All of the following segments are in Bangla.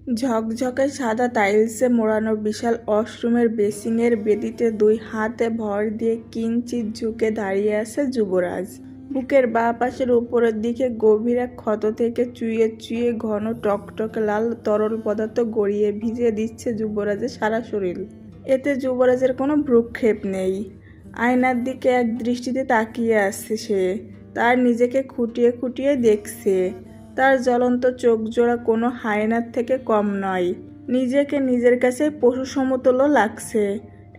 ঝকঝকে সাদা টাইলসে মোড়ানো বিশাল ওয়াশরুমের বেসিংয়ের বেদিতে দুই হাতে ভর দিয়ে কিঞ্চিৎ ঝুঁকে দাঁড়িয়ে আছে যুবরাজ। বুকের বাঁ পাশের উপরের দিকে গভীর এক ক্ষত থেকে চুইয়ে চুইয়ে ঘন টকটকে লাল তরল পদার্থ গড়িয়ে ভিজিয়ে দিচ্ছে যুবরাজের সারা শরীর। এতে যুবরাজের কোনো ভ্রূক্ষেপ নেই। আয়নার দিকে এক দৃষ্টিতে তাকিয়ে আছে সে। তার নিজেকে খুঁটিয়ে খুঁটিয়ে দেখছে। তার জ্বলন্ত চোখজোড়া কোনো হায়নার থেকে কম নয়। নিজেকে নিজের কাছে পশু সমতুল্য লাগছে।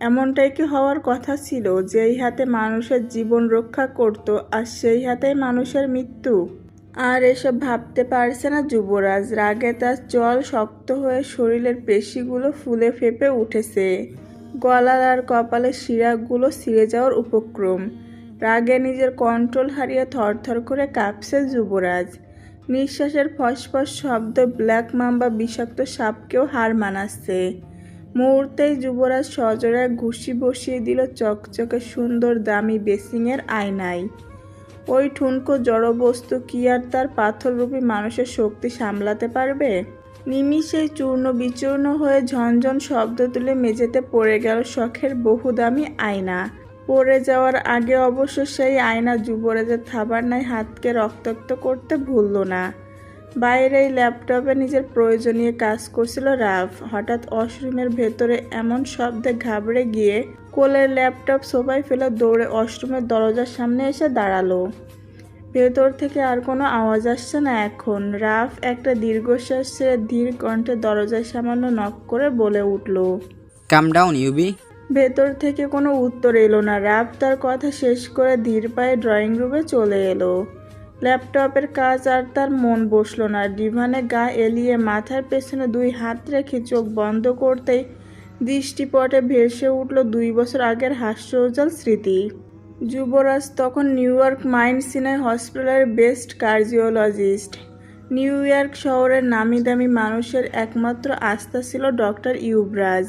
এমনটাই কি হওয়ার কথা ছিল, যেই হাতে মানুষের জীবন রক্ষা করত আর সেই হাতেই মানুষের মৃত্যু? আর এসব ভাবতে পারছে না যুবরাজ। রাগে তার চল শক্ত হয়ে শরীরের পেশিগুলো ফুলে ফেঁপে উঠেছে। গলার আর কপালের শিরাগুলো ছিঁড়ে যাওয়ার উপক্রম। রাগে নিজের কন্ট্রোল হারিয়ে থরথর করে কাঁপছে যুবরাজ। নিঃশ্বাসের ফসফস শব্দ ব্ল্যাক মাম্বা বিষাক্ত সাপকেও হার মানাচ্ছে। মুহূর্তেই যুবরাজ সজোরে ঘুষি বসিয়ে দিল চকচকে সুন্দর দামি বেসিংয়ের আয়নায়। ওই ঠুনকো জড়বস্তু কি আর তার পাথররূপী মানুষের শক্তি সামলাতে পারবে? নিমিষেই চূর্ণ বিচূর্ণ হয়ে ঝনঝন শব্দ তুলে মেঝেতে পড়ে গেল শখের বহু দামি আয়না। পড়ে যাওয়ার আগে অবশ্য সেই আয়না যুবরাজের থাবার নাই হাতকে রক্তাক্ত করতে ভুলল না। বাইরেই ল্যাপটপে নিজের প্রয়োজনীয় কাজ করছিল রাফ। হঠাৎ ওয়াশরুমের ভেতরে এমন শব্দে ঘাবড়ে গিয়ে কোলের ল্যাপটপ সোফায় ফেলে দৌড়ে ওয়াশরুমের দরজার সামনে এসে দাঁড়ালো। ভেতর থেকে আর কোনো আওয়াজ আসছে না এখন। রাফ একটা দীর্ঘশ্বাস ছেড়ে ধীর কণ্ঠে দরজায় সামান্য নক করে বলে উঠল, কাম ডাউন ইউবি। ভেতর থেকে কোনো উত্তর এলো না। রাফ তার কথা শেষ করে ধীর পায়ে ড্রয়িং রুমে চলে এলো। ল্যাপটপের কাজ আর তার মন বসলো না। ডিভানে গা এলিয়ে মাথার পেছনে দুই হাত রেখে চোখ বন্ধ করতেই দৃষ্টিপটে ভেসে উঠল 2 বছর আগের হাস্যোজ্জ্বল স্মৃতি। যুবরাজ তখন নিউ ইয়র্ক মাইন্ড সিনাই হসপিটালের বেস্ট কার্ডিওলজিস্ট। নিউ ইয়র্ক শহরের নামি দামি মানুষের একমাত্র আস্থা ছিল ডক্টর ইউবরাজ।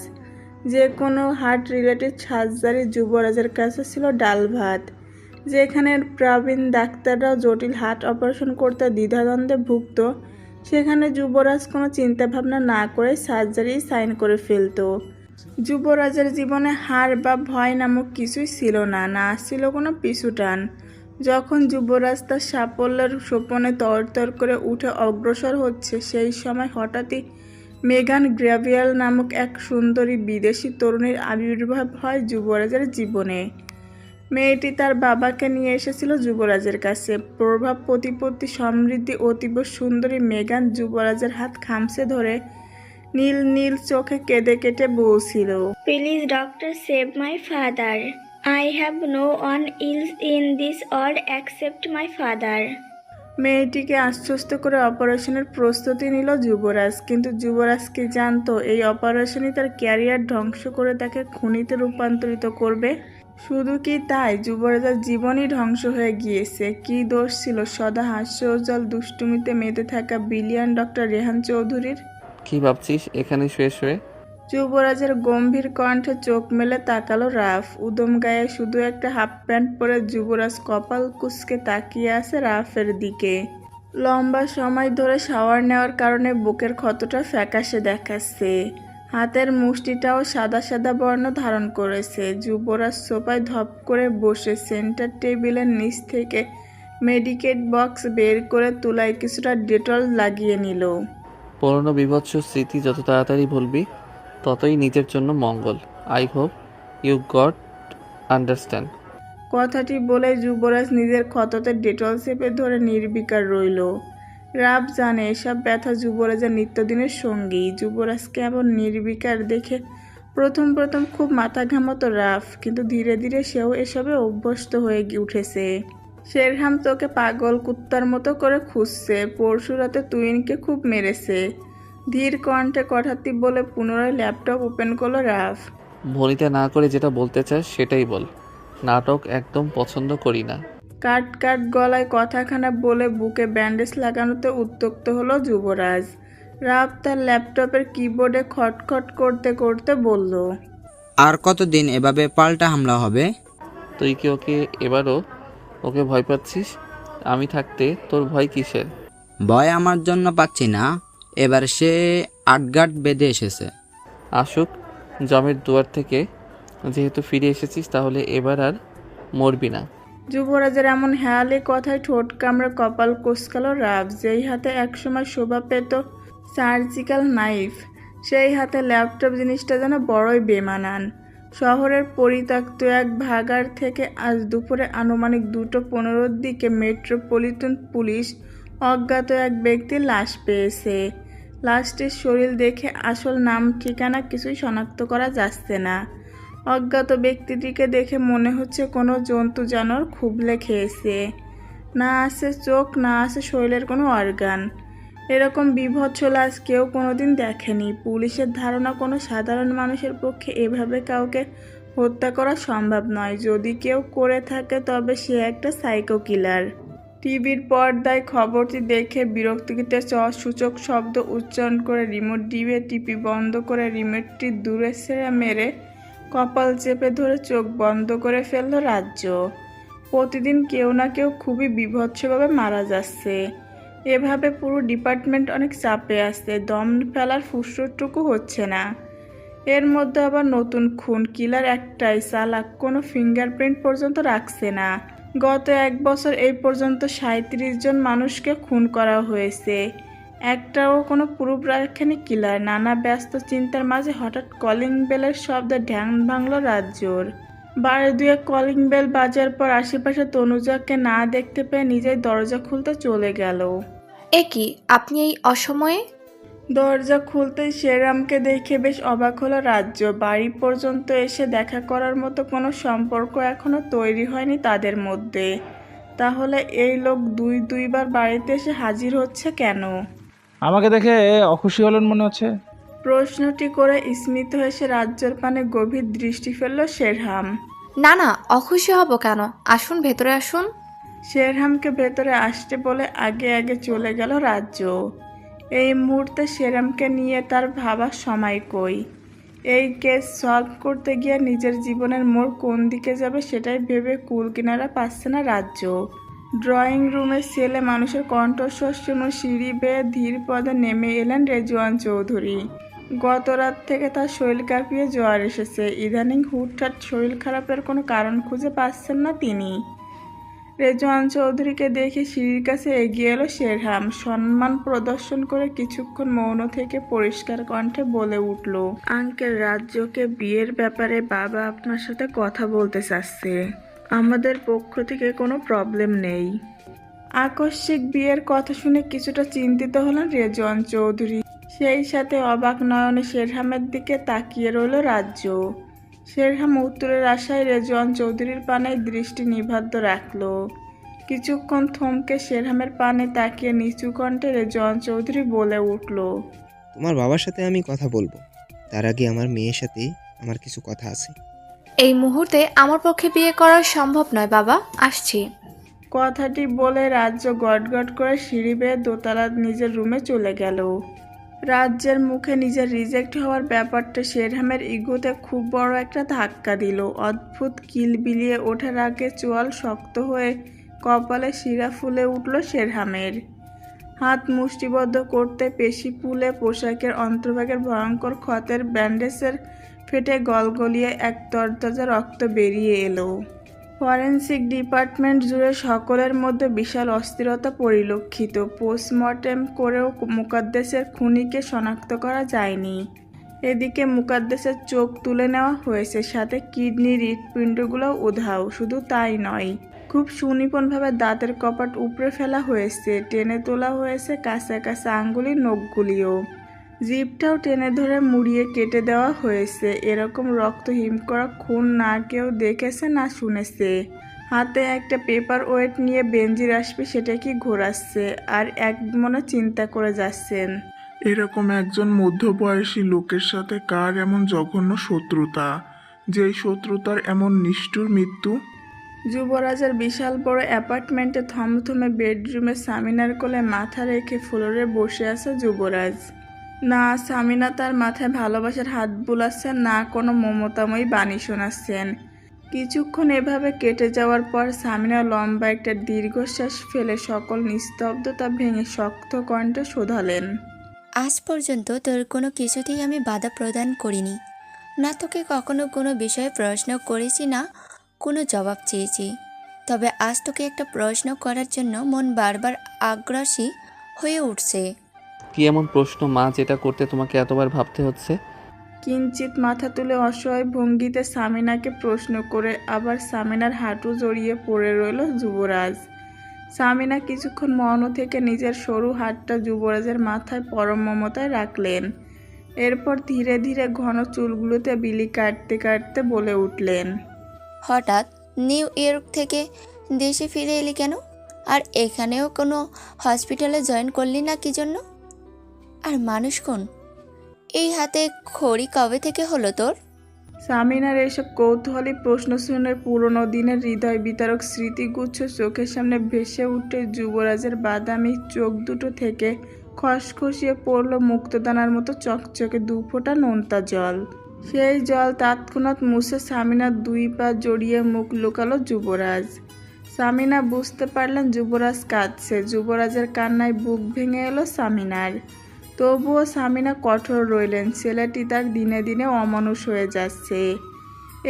যে কোনো হার্ট রিলেটেড সার্জারি যুবরাজের কাছে ছিল ডাল ভাত। যেখানে প্রবীণ ডাক্তাররাও জটিল হার্ট অপারেশন করতে দ্বিধাদ্বন্দ্বে ভুগত, সেখানে যুবরাজ কোনো চিন্তাভাবনা না করে সার্জারি সাইন করে ফেলত। যুবরাজের জীবনে হার বা ভয় নামক কিছুই ছিল না, না ছিল কোনো পিছুটান। যখন যুবরাজ তার সাফল্যের সোপানে তরতর করে উঠে অগ্রসর হচ্ছে, সেই সময় হঠাৎই মেগান গ্র্যাভিয়াল নামক এক সুন্দরী বিদেশি তরুণীর আবির্ভাব হয় যুবরাজের জীবনে। মেয়েটি তার বাবাকে নিয়ে এসেছিল যুবরাজের কাছে। প্রভাব প্রতিপত্তি সমৃদ্ধি অতীব সুন্দরী মেগান যুবরাজের হাত খামছে ধরে নীল নীল চোখে কেঁদে কেটে বলছিল, Please, doctor, save my father. I have no one else in this world except my father. মেয়েটিকে আশ্বস্ত করে অপারেশনের প্রস্তুতি নিল যুবরাজ। কিন্তু যুবরাজ কি জানতো এই অপারেশনই তার ক্যারিয়ার ধ্বংস করে তাকে খুনিতে রূপান্তরিত করবে? শুধু কি তাই, যুবরাজের জীবনই ধ্বংস হয়ে গিয়েছে। কি দোষ ছিল সদা হাস্যোজ্জ্বল দুষ্টুমিতে মেতে থাকা বিলিয়ন ডক্টর রেহান চৌধুরীর? কি ভাবছিস এখানে শুয়ে শুয়ে? যুবরাজের গম্ভীর কণ্ঠে চোখ মেলে তাকালো রাফ। উদম গায়ে শুধু একটা হাফ প্যান্ট পরে যুবরাজ কপাল কুঁচকে তাকিয়ে আছে রাফের দিকে। লম্বা সময় ধরে শাওয়ার নেওয়ার কারণে বুকের ক্ষতটা ফ্যাকাশে দেখাচ্ছে। হাতের মুষ্টিটাও সাদা সাদা বর্ণ ধারণ করেছে। যুবরাজ সোফায় ধপ করে বসে সেন্টার টেবিলের নিচ থেকে মেডিকেট বক্স বের করে তুলায় কিছুটা ডেটল লাগিয়ে নিল। পুরনো বিভৎস স্মৃতি যত তাড়াতাড়ি ভুলবি ততই নিজের জন্য মঙ্গল। I hope you got understand. কথাটি বলে যুবরাজ নিজের ক্ষততে ডেটল চেপে ধরে নির্বিকার রইল। রাফ জানে এসব ব্যথা যুবরাজের নিত্যদিনের সঙ্গী। যুবরাজকে এমন নির্বিকার দেখে প্রথম প্রথম খুব মাথা ঘামাতো রাফ, কিন্তু ধীরে ধীরে সেও এসবে অভ্যস্ত হয়ে উঠেছে। শেরহাম তোকে পাগল কুত্তার মতো করে খুঁজছে। পরশু রাতে তুইনকে খুব মেরেছে। ধীর কণ্ঠে কথাটি বলে পুনরায় ল্যাপটপ ওপেন করলো রাফ। ভনিতা না করে যেটা বলতে চাস সেটাই বল। নাটক একদম পছন্দ করি না। কাট কাট গলায় কথাখানা বলে বুকে ব্যান্ডেজ লাগানোতে উদ্যক্ত হলো যুবরাজ। রাফ তার ল্যাপটপের কিবোর্ডে খটখট করতে করতে বলল, আর কতদিন এভাবে পাল্টা হামলা হবে? তুই কি এবারও ওকে ভয় পাচ্ছিস? আমি থাকতে তোর ভয় কিসের? ভয় আমার জন্য পাচ্ছি না, এবার সে আটগাট বেঁধে এসেছে। আসুক জমের দুয়ার থেকে, যেহেতু ফিরে এসেছিস তাহলে এবার আর মরবি না। যুবরাজের এমন হেয়ালি কথায় ঠোঁট কামড়ে কপাল কোঁচকালো রাব। যেই হাতে একসময় শোভা পেত সার্জিক্যাল নাইফ, সেই হাতে ল্যাপটপ জিনিসটা যেন বড়ই বেমানান। শহরের পরিত্যক্ত এক ভাগাড় থেকে আজ দুপুরে আনুমানিক 2:15 দিকে মেট্রোপলিটন পুলিশ অজ্ঞাত এক ব্যক্তির লাশ পেয়েছে। লাশটির শরীর দেখে আসল নাম ঠিকানা কিছুই শনাক্ত করা যাচ্ছে না। অজ্ঞাত ব্যক্তিটিকে দেখে মনে হচ্ছে কোনো জন্তু জানোয়ার খুবলে খেয়েছে। না আছে চোখ, না আছে শরীরের কোনো অর্গান। এরকম বীভৎস লাশ কেউ কোনোদিন দেখেনি। পুলিশের ধারণা কোনো সাধারণ মানুষের পক্ষে এভাবে কাউকে হত্যা করা সম্ভব নয়। যদি কেউ করে থাকে তবে সে একটা সাইকো কিলার। টিভির পর্দায় খবরটি দেখে বিরক্তিতে সূচক শব্দ উচ্চারণ করে রিমোট ডিবে টিপি বন্ধ করে রিমোটটি দূরে ছেড়ে মেরে কপাল চেপে ধরে চোখ বন্ধ করে ফেলল রাজ্য। প্রতিদিন কেউ না কেউ খুবই বীভৎসভাবে মারা যাচ্ছে। এভাবে পুরো ডিপার্টমেন্ট অনেক চাপে আসছে। দম ফেলার ফুসরটুকু হচ্ছে না। এর মধ্যে আবার নতুন খুন। কিলার একটাই, চালাক, কোনো ফিঙ্গারপ্রিন্ট পর্যন্ত রাখছে না। গত 1 বছর এই পর্যন্ত 37 জন মানুষকে খুন করা হয়েছে। একটাও কোনো প্রুফ রাখেনি কিলার। নানা ব্যস্ত চিন্তার মাঝে হঠাৎ কলিং বেলের শব্দে ঢ্যাং ভাঙল রাজ্যর। বারে দুয়েক কলিং বেল বাজার পর আশেপাশে তনুজাকে না দেখতে পেয়ে নিজেই দরজা খুলতে চলে গেল। এ কি, আপনি এই অসময়ে? দরজা খুলতেই শেরামকে দেখে বেশ অবাক হলো রাজ্য। বাড়ি পর্যন্ত এসে দেখা করার মতো কোনো সম্পর্ক এখনো তৈরি হয়নি তাদের মধ্যে। তাহলে এই লোক দুইবার বাড়িতে এসে হাজির হচ্ছে কেন? আমাকে দেখে অখুশি হলেন মনে হচ্ছে। প্রশ্নটি করে স্মিত হেসে রাজ্যের পানে গভীর দৃষ্টি ফেলল শেরহাম। না না, অখুশি হব কেন? আসুন, ভেতরে আসুন। শেরহামকে ভেতরে আসতে বলে আগে আগে চলে গেল রাজ্য। এই মুহূর্তে শেরহামকে নিয়ে তার ভাবার সময় কই। এই কেস সলভ করতে গিয়ে নিজের জীবনের মোড় কোন দিকে যাবে সেটাই ভেবে কুল কিনারা পাচ্ছে না রাজ্য। ড্রয়িং রুমে ছেলে মানুষের কণ্ঠস্বর শুনে সিঁড়ি বেয়ে ধীর পদে নেমে এলেন রেজওয়ান চৌধুরী। গত রাত থেকে তার শরীর কাঁপিয়ে জ্বর এসেছে। ইদানিং হুটহাট শরীর খারাপের কোনো কারণ খুঁজে পাচ্ছেন না তিনি। রেজওয়ান চৌধুরীকে দেখে সিঁড়ির কাছে এগিয়ে এলো শেরহাম। সম্মান প্রদর্শন করে কিছুক্ষণ মৌন থেকে পরিষ্কার কণ্ঠে বলে উঠল, আঙ্কেল, রাজ্যকে বিয়ের ব্যাপারে বাবা আপনার সাথে কথা বলতে চাচ্ছে। আমাদের পক্ষ থেকে কোনো প্রবলেম নেই। আকস্মিক বিয়ের কথা শুনে কিছুটা চিন্তিত হলেন রেজওয়ান চৌধুরী। সেই সাথে অবাক নয়নে শেরহামের দিকে তাকিয়ে রইল রাজ্য। শেরহাম উত্তরের আশায় রেজওয়ান চৌধুরীর পানে দৃষ্টি নিবদ্ধ রাখল। কিছুক্ষণ থমকে শেরহামের পানে তাকিয়ে নিচু কণ্ঠে রেজওয়ান চৌধুরী বলে উঠল, তোমার বাবার সাথে আমি কথা বলবো, তার আগে আমার মেয়ের সাথে আমার কিছু কথা আছে। এই মুহূর্তে আমার পক্ষে বিয়ে করা সম্ভব নয় বাবা, আসছি। কথাটি বলে রাজ্য গটগট করে সিঁড়ি বেয়ে দোতলার নিজের রুমে চলে গেল। রাজ্যের মুখে নিজের রিজেক্ট হওয়ার ব্যাপারটা শেরহামের ইগোতে খুব বড় একটা ধাক্কা দিল। অদ্ভুত কিল বিলিয়ে ওঠার আগে চোয়াল শক্ত হয়ে কপালে শিরা ফুলে উঠল শেরহামের। হাত মুষ্টিবদ্ধ করতে পেশি ফুলে পোশাকের অন্তর্ভাগের ভয়ঙ্কর ক্ষতের ব্যান্ডেজের ফেটে গলগলিয়ে এক তরতাজা রক্ত বেরিয়ে এলো। ফরেনসিক ডিপার্টমেন্ট জুড়ে সকলের মধ্যে বিশাল অস্থিরতা পরিলক্ষিত। পোস্টমর্টেম করেও মুকাদ্দেসের খুনিকে শনাক্ত করা যায়নি। এদিকে মুকাদ্দেসের চোখ তুলে নেওয়া হয়েছে, সাথে কিডনি হৃৎপিণ্ডগুলোও উধাও। শুধু তাই নয়, খুব সুনিপুণভাবে দাঁতের কপাট উপড়ে ফেলা হয়েছে। টেনে তোলা হয়েছে কাঁচা কাঁচা আঙ্গুলির নখগুলিও। জিভটাও টেনে ধরে মুড়িয়ে কেটে দেওয়া হয়েছে। এরকম রক্ত হিম করা খুন না কেউ দেখেছে না শুনেছে। হাতে একটা পেপার ওয়েট নিয়ে বেঞ্জির আসবে সেটা কি ঘোরাচ্ছে আর এক মনে চিন্তা করে যাচ্ছেন, এরকম একজন মধ্যবয়সী লোকের সাথে কার এমন জঘন্য শত্রুতা, যেই শত্রুতার এমন নিষ্ঠুর মৃত্যু। যুবরাজের বিশাল বড় অ্যাপার্টমেন্টে থমথমে বেডরুমে সামিনার কোলে মাথা রেখে ফ্লোরে বসে আছে যুবরাজ। না সামিনা তার মাথায় ভালোবাসার হাত বুলাচ্ছেন, না কোনো মমতাময়ী বাণী শোনাচ্ছেন। কিছুক্ষণ এভাবে কেটে যাওয়ার পর সামিনা লম্বা একটা দীর্ঘশ্বাস ফেলে সকল নিস্তব্ধতা ভেঙে শক্ত কণ্ঠে শোধালেন, আজ পর্যন্ত তোর কোনো কিছুতেই আমি বাধা প্রদান করিনি, না তোকে কখনো কোনো বিষয়ে প্রশ্ন করেছি, না কোনো জবাব চেয়েছি। তবে আজ তোকে একটা প্রশ্ন করার জন্য মন বারবার আগ্রাসী হয়ে উঠছে। কি এমন প্রশ্ন মা যেটা করতে তোমাকে এতবার ভাবতে হচ্ছে? কিঞ্চিত মাথা তুলে অসহায় ভঙ্গিতে সামিনাকে প্রশ্ন করে আবার সামিনার হাঁটু জড়িয়ে পড়ে রইল যুবরাজ। সামিনা কিছুক্ষণ মৌন থেকে নিজের সরু হাতটা যুবরাজের মাথায় পরম মমতায় রাখলেন। এরপর ধীরে ধীরে ঘন চুলগুলোতে বিলি কাটতে কাটতে বলে উঠলেন, হঠাৎ নিউ ইয়র্ক থেকে দেশে ফিরে এলি কেন? আর এখানেও কোনো হসপিটালে জয়েন করলি না কি জন্য? আর মানুষ কোন? এই হাতে খড়ি কবে থেকে হলো তোর? সামিনার এসব কৌতূহলী প্রশ্ন শুনে পুরনো দিনের হৃদয় বিতারক স্মৃতিগুচ্ছ চোখের সামনে ভেসে উঠে যুবরাজের বাদামি চোখ দুটো থেকে খসখসিয়ে পড়ল মুক্তদানার মতো চকচকে দুফোঁটা নোনতা জল। সেই জল তৎক্ষণাৎ মুছে সামিনার দুই পা জড়িয়ে মুখ লুকালো যুবরাজ। সামিনা বুঝতে পারলেন যুবরাজ কাঁদছে। যুবরাজের কান্নায় বুক ভেঙে এলো সামিনার। তবুও সামিনা কঠোর রইলেন। ছেলেটি তার দিনে দিনে অমানুষ হয়ে যাচ্ছে।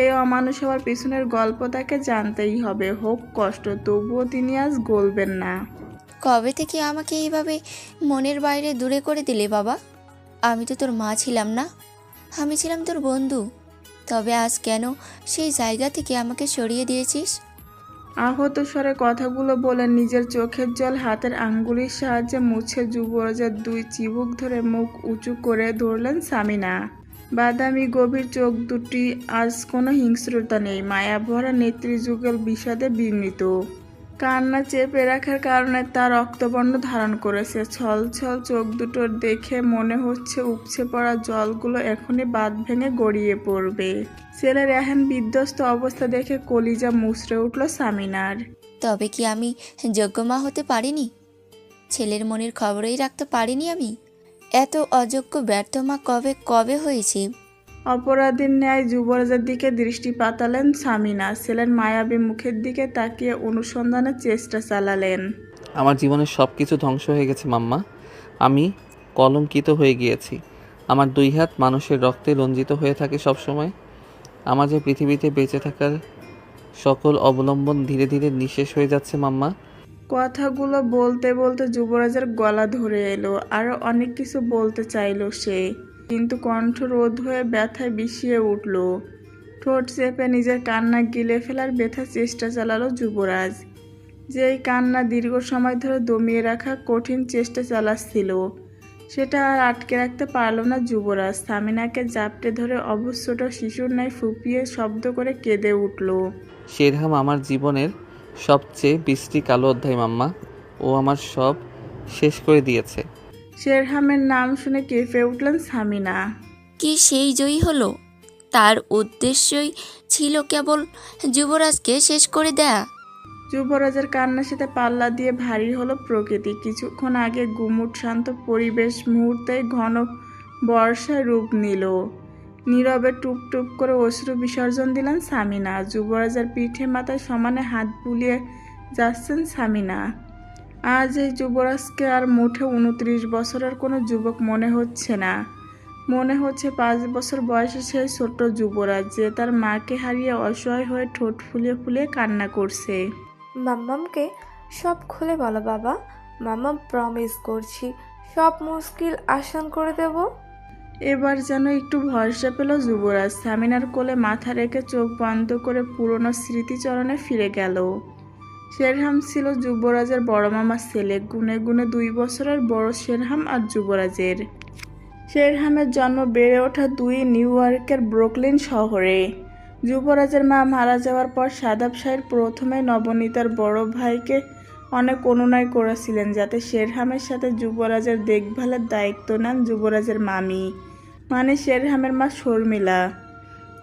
এই অমানুষ হওয়ার পিছনের গল্প তাকে জানতেই হবে, হোক কষ্ট, তবুও তিনি আজ গলবেন না। কবে থেকে আমাকে এইভাবে মনের বাইরে দূরে করে দিলে বাবা? আমি তো তোর মা ছিলাম না, আমি ছিলাম তোর বন্ধু। তবে আজ কেন সেই জায়গা থেকে আমাকে সরিয়ে দিয়েছিস? আহত স্বরে কথাগুলো বলে নিজের চোখের জল হাতের আঙ্গুলির সাহায্যে মুছে যুবরাজের দুই চিবুক ধরে মুখ উঁচু করে ধরলেন সামিনা। বাদামি গভীর চোখ দুটি আজ কোনো হিংস্রতা নেই, মায়াভরা নেত্রীযুগল বিষাদে বিমৃত। কান্না চেপে রাখার কারণে তার রক্তবর্ণ ধারণ করেছে। ছলছল চোখ দুটো দেখে মনে হচ্ছে উপচে পড়া জলগুলো এখনই বাঁধ ভেঙে গড়িয়ে পড়বে। ছেলের এহেন বিধ্বস্ত অবস্থা দেখে কলিজা মুচড়ে উঠল সামিনার। তবে কি আমি যোগ্য মা হতে পারিনি? ছেলের মনের খবরই রাখতে পারিনি আমি? এত অযোগ্য ব্যর্থ মা কবে কবে হয়েছি? অপরাধীর ন্যায় যুবরাজের দিকে দৃষ্টি পাতালেন সামিনা। ছেলের মায়াবী মুখের দিকে তাকিয়ে অনুসন্ধানের চেষ্টা চালালেন। আমার জীবনের সব কিছু ধ্বংস হয়ে গেছে মাম্মা। আমি কলঙ্কিত হয়ে গিয়েছি। আমার দুই হাত মানুষের রক্তে রঞ্জিত হয়ে থাকে সবসময়। আমার যে পৃথিবীতে বেঁচে থাকার সকল অবলম্বন ধীরে ধীরে নিঃশেষ হয়ে যাচ্ছে মাম্মা। কথাগুলো বলতে বলতে যুবরাজের গলা ধরে এলো। আরও অনেক কিছু বলতে চাইল সে, কিন্তু কণ্ঠ রোধ হয়ে ব্যথায় বিষিয়ে উঠল। ঠোঁট চেপে নিজের কান্না গিলে ফেলার ব্যথা চেষ্টা চালালো যুবরাজ। যেই কান্না দীর্ঘ সময় ধরে দমিয়ে রাখা কঠিন চেষ্টা চালাচ্ছিল, সেটা আর আটকে রাখতে পারল না যুবরাজ। সামিনাকে জাপটে ধরে অবশ্যটা শিশুর ন্যায় ফুপিয়ে শব্দ করে কেঁদে উঠল। শেরহাম আমার জীবনের সবচেয়ে বিশ্রী কালো অধ্যায় মাম্মা। ও আমার সব শেষ করে দিয়েছে। শেরহামের নাম শুনে কেঁপে উঠলেন সামিনা। কি সেই জয়ী হলো? তার উদ্দেশ্যই ছিল কেবল যুবরাজকে শেষ করে দেয়া। যুবরাজের কান্নার সাথে পাল্লা দিয়ে ভারী হলো প্রকৃতি। কিছুক্ষণ আগে গুমুট শান্ত পরিবেশ মুহূর্তেই ঘন বর্ষায় রূপ নিল। নীরবে টুপ টুপ করে অশ্রু বিসর্জন দিলেন সামিনা। যুবরাজের পিঠে মাথায় সমানে হাত বুলিয়ে যাচ্ছেন সামিনা। আজ এই যুবরাজকে আর মুঠে 29 বছরের কোনো যুবক মনে হচ্ছে না। মনে হচ্ছে 5 বছর বয়সে সেই ছোট্ট যুবরাজ, যে তার মাকে হারিয়ে অসহায় হয়ে ঠোঁট ফুলিয়ে ফুলিয়ে কান্না করছে। মাম্মামকে সব খুলে বলো বাবা। মাম্মাম প্রমিস করছি সব মুশকিল আসান করে দেব। এবার যেন একটু ভরসা পেল যুবরাজ। সামিনার কোলে মাথা রেখে চোখ বন্ধ করে পুরনো স্মৃতিচরণে ফিরে গেল। শেরহাম ছিল যুবরাজের বড় মামার ছেলে। গুনে গুনে 2 বছরের বড় শেরহাম আর যুবরাজের। শেরহামের জন্ম বেড়ে ওঠা 2 নিউ ইয়র্কের ব্রুকলিন শহরে। যুবরাজের মা মারা যাওয়ার পর সাদাব শাহের প্রথমে নবনীতার বড় ভাইকে অনেক অনুনয় করেছিলেন যাতে শেরহামের সাথে যুবরাজের দেখভালের দায়িত্ব নেন যুবরাজের মামি, মানে শেরহামের মা শর্মিলা।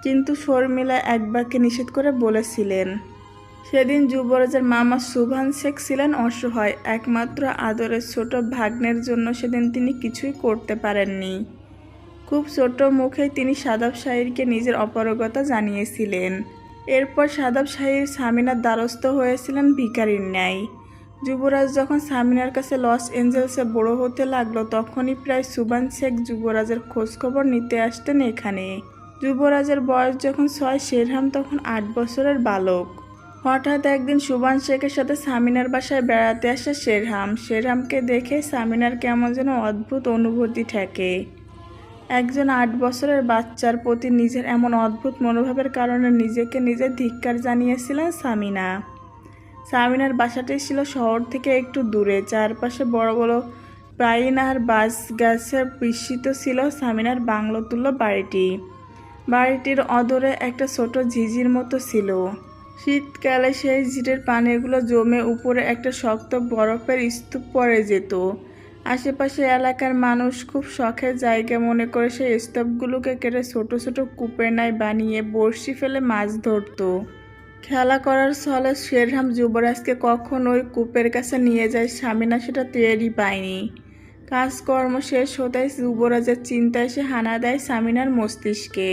কিন্তু শর্মিলা এক বাক্যে নিষেধ করে বলেছিলেন। সেদিন যুবরাজের মামা সুভান শেখ ছিলেন অসহায়। একমাত্র আদরের ছোট ভাগ্নের জন্য সেদিন তিনি কিছুই করতে পারেননি। খুব ছোট মুখেই তিনি সাদাব শাহীরকে নিজের অপারগতা জানিয়েছিলেন। এরপর সাদাব শাহীর সামিনার দ্বারস্থ হয়েছিলেন ভিখারির ন্যায়। যুবরাজ যখন সামিনার কাছে লস এঞ্জেলসে বড় হতে লাগলো তখনই প্রায় সুবান শেখ যুবরাজের খোঁজখবর নিতে আসতেন এখানে। যুবরাজের বয়স যখন 6, শেরহাম তখন 8 বছরের বালক। হঠাৎ একদিন সুবান শেখের সাথে সামিনার বাসায় বেড়াতে আসে শেরহাম। শেরহামকে দেখে সামিনার কেমন যেন অদ্ভুত অনুভূতি ঠেকে। একজন 8 বছরের বাচ্চার প্রতি নিজের এমন অদ্ভুত মনোভাবের কারণে নিজেকে নিজে ধিক্কার জানিয়েছিলেন সামিনা। সামিনার বাসাটি ছিল শহর থেকে একটু দূরে। চারপাশে বড় বড় পাইন আর বাঁশ গাছে বিস্মিত ছিল সামিনার বাংলোতুল্য বাড়িটি। বাড়িটির অদূরে একটা ছোট ঝিঝির মতো ছিল। শীতকালে সেই ঝিলের পানিগুলো জমে উপরে একটা শক্ত বরফের স্তূপ পড়ে যেত। আশেপাশে এলাকার মানুষ খুব শখের জায়গা মনে করে সেই স্তূপগুলোকে কেটে ছোট ছোট কূপের ন্যায় বানিয়ে বড়শি ফেলে মাছ ধরত। খেলা করার ছলে শেরহাম যুবরাজকে কখন ওই কূপের কাছে নিয়ে যায় সামিনা সেটা টেরই পায়নি। কাজকর্ম শেষ হতেই যুবরাজের চিন্তায় সে হানা দেয় সামিনার মস্তিষ্কে।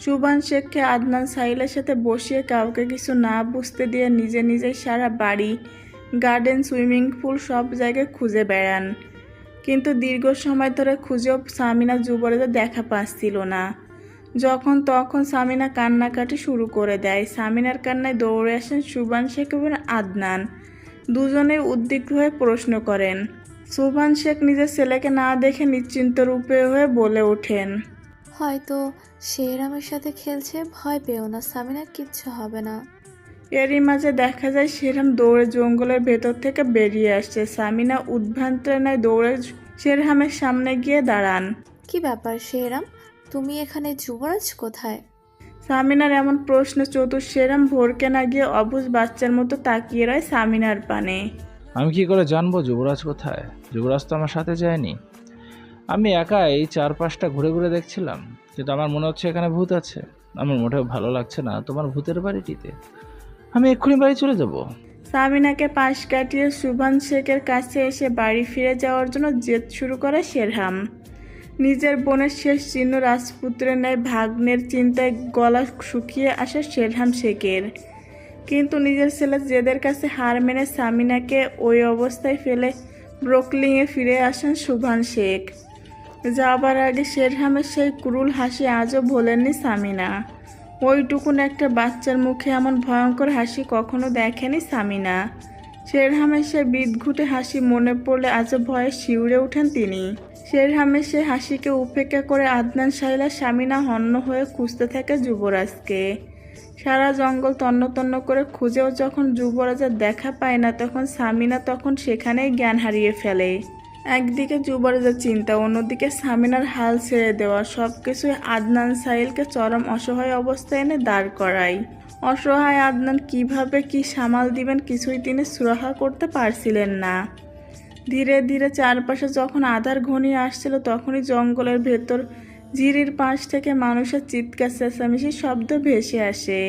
সুবান শেখকে আদনান সাহিলের সাথে বসিয়ে কাউকে কিছু না বুঝতে দিয়ে নিজে নিজেই সারা বাড়ি, গার্ডেন, সুইমিং পুল সব জায়গায় খুঁজে বেড়ান। কিন্তু দীর্ঘ সময় ধরে খুঁজেও সামিনা যুবরাজের দেখা পাচ্ছিল না। যখন তখন সামিনা কান্নাকাটি শুরু করে দেয়। সামিনার কান্নায় দৌড়ে আসেন সুবান শেখ এবং আদনান। দুজনেই উদ্বিগ্ন হয়ে প্রশ্ন করেন। সুবান শেখ নিজের ছেলেকে না দেখে নিশ্চিন্ত রূপে হয়ে বলে ওঠেন, হয়তো শেরহামের সাথে খেলছে, ভয় পেও না, সামিনার কিচ্ছু হবে না। এরই মাঝে দেখা যায় শেরহাম দৌড়ে জঙ্গলের ভেতর থেকে বেরিয়ে আসছে। সামিনা উদ্ভ্রান্তের দৌড়ে শেরহামের সামনে গিয়ে দাঁড়ান। কি ব্যাপার শেরহাম, তুমি এখানে? যুবরাজ কোথায়? সামিনার এমন প্রশ্ন চতুর শেরহাম ভরকে না গিয়ে অবুঝ বাচ্চার মতো তাকিয়ে রয় সামিনার পানে। আমি কি করে জানবো যুবরাজ কোথায়? যুবরাজ তো আমার সাথে যায়নি। আমি একাই চারপাশটা ঘুরে ঘুরে দেখছিলাম, কিন্তু আমার মনে হচ্ছে এখানে ভূত আছে। আমার মোটেও ভালো লাগছে না তোমার ভূতের বাড়িটিতে। আমি এক্ষুনি বাড়ি চলে যাব। সামিনাকে পাশ কাটিয়ে সুবান শেখের কাছে এসে বাড়ি ফিরে যাওয়ার জন্য জেদ শুরু করে শেরহাম। নিজের বোনের শেষ চিহ্ন রাজপুত্রের ন্যায় ভাগ্নের চিন্তায় গলা শুকিয়ে আসে শেরহাম শেখের। কিন্তু নিজের ছেলে জেদের কাছে হার মেনে সামিনাকে ওই অবস্থায় ফেলে ব্রুকলিনে ফিরে আসেন সুবান শেখ। যাবার আগে শেরহামের সেই ক্রুল হাসি আজও ভোলেননি সামিনা। ওইটুকুন একটা বাচ্চার মুখে এমন ভয়ঙ্কর হাসি কখনো দেখেনি সামিনা। শেরহামের সে বিদঘুটে হাসি মনে পড়লে আজও ভয়ে শিউরে ওঠেন তিনি। শেরহামের সে হাসিকে উপেক্ষা করে আদনান সাহিলা সামিনা হন্য হয়ে খুঁজতে থাকে যুবরাজকে। সারা জঙ্গল তন্ন তন্ন করে খুঁজেও যখন যুবরাজের দেখা পায় না তখন সামিনা সেখানেই জ্ঞান হারিয়ে ফেলে। একদিকে যুবরাজের চিন্তা, অন্যদিকে সামিনার হাল ছেড়ে দেওয়া, সব কিছুই আদনান সাহিলকে চরম অসহায় অবস্থায় এনে দাঁড় করায়। অসহায় আদনান কিভাবে কি সামাল দিবেন কিছুই তিনি সুরাহা করতে পারছিলেন না। ধীরে ধীরে চারপাশে যখন আধার ঘনিয়ে আসছিল তখনই জঙ্গলের ভেতর ঝিরির পাশ থেকে মানুষের চিৎকার চেঁচামেচির শব্দ ভেসে আসে।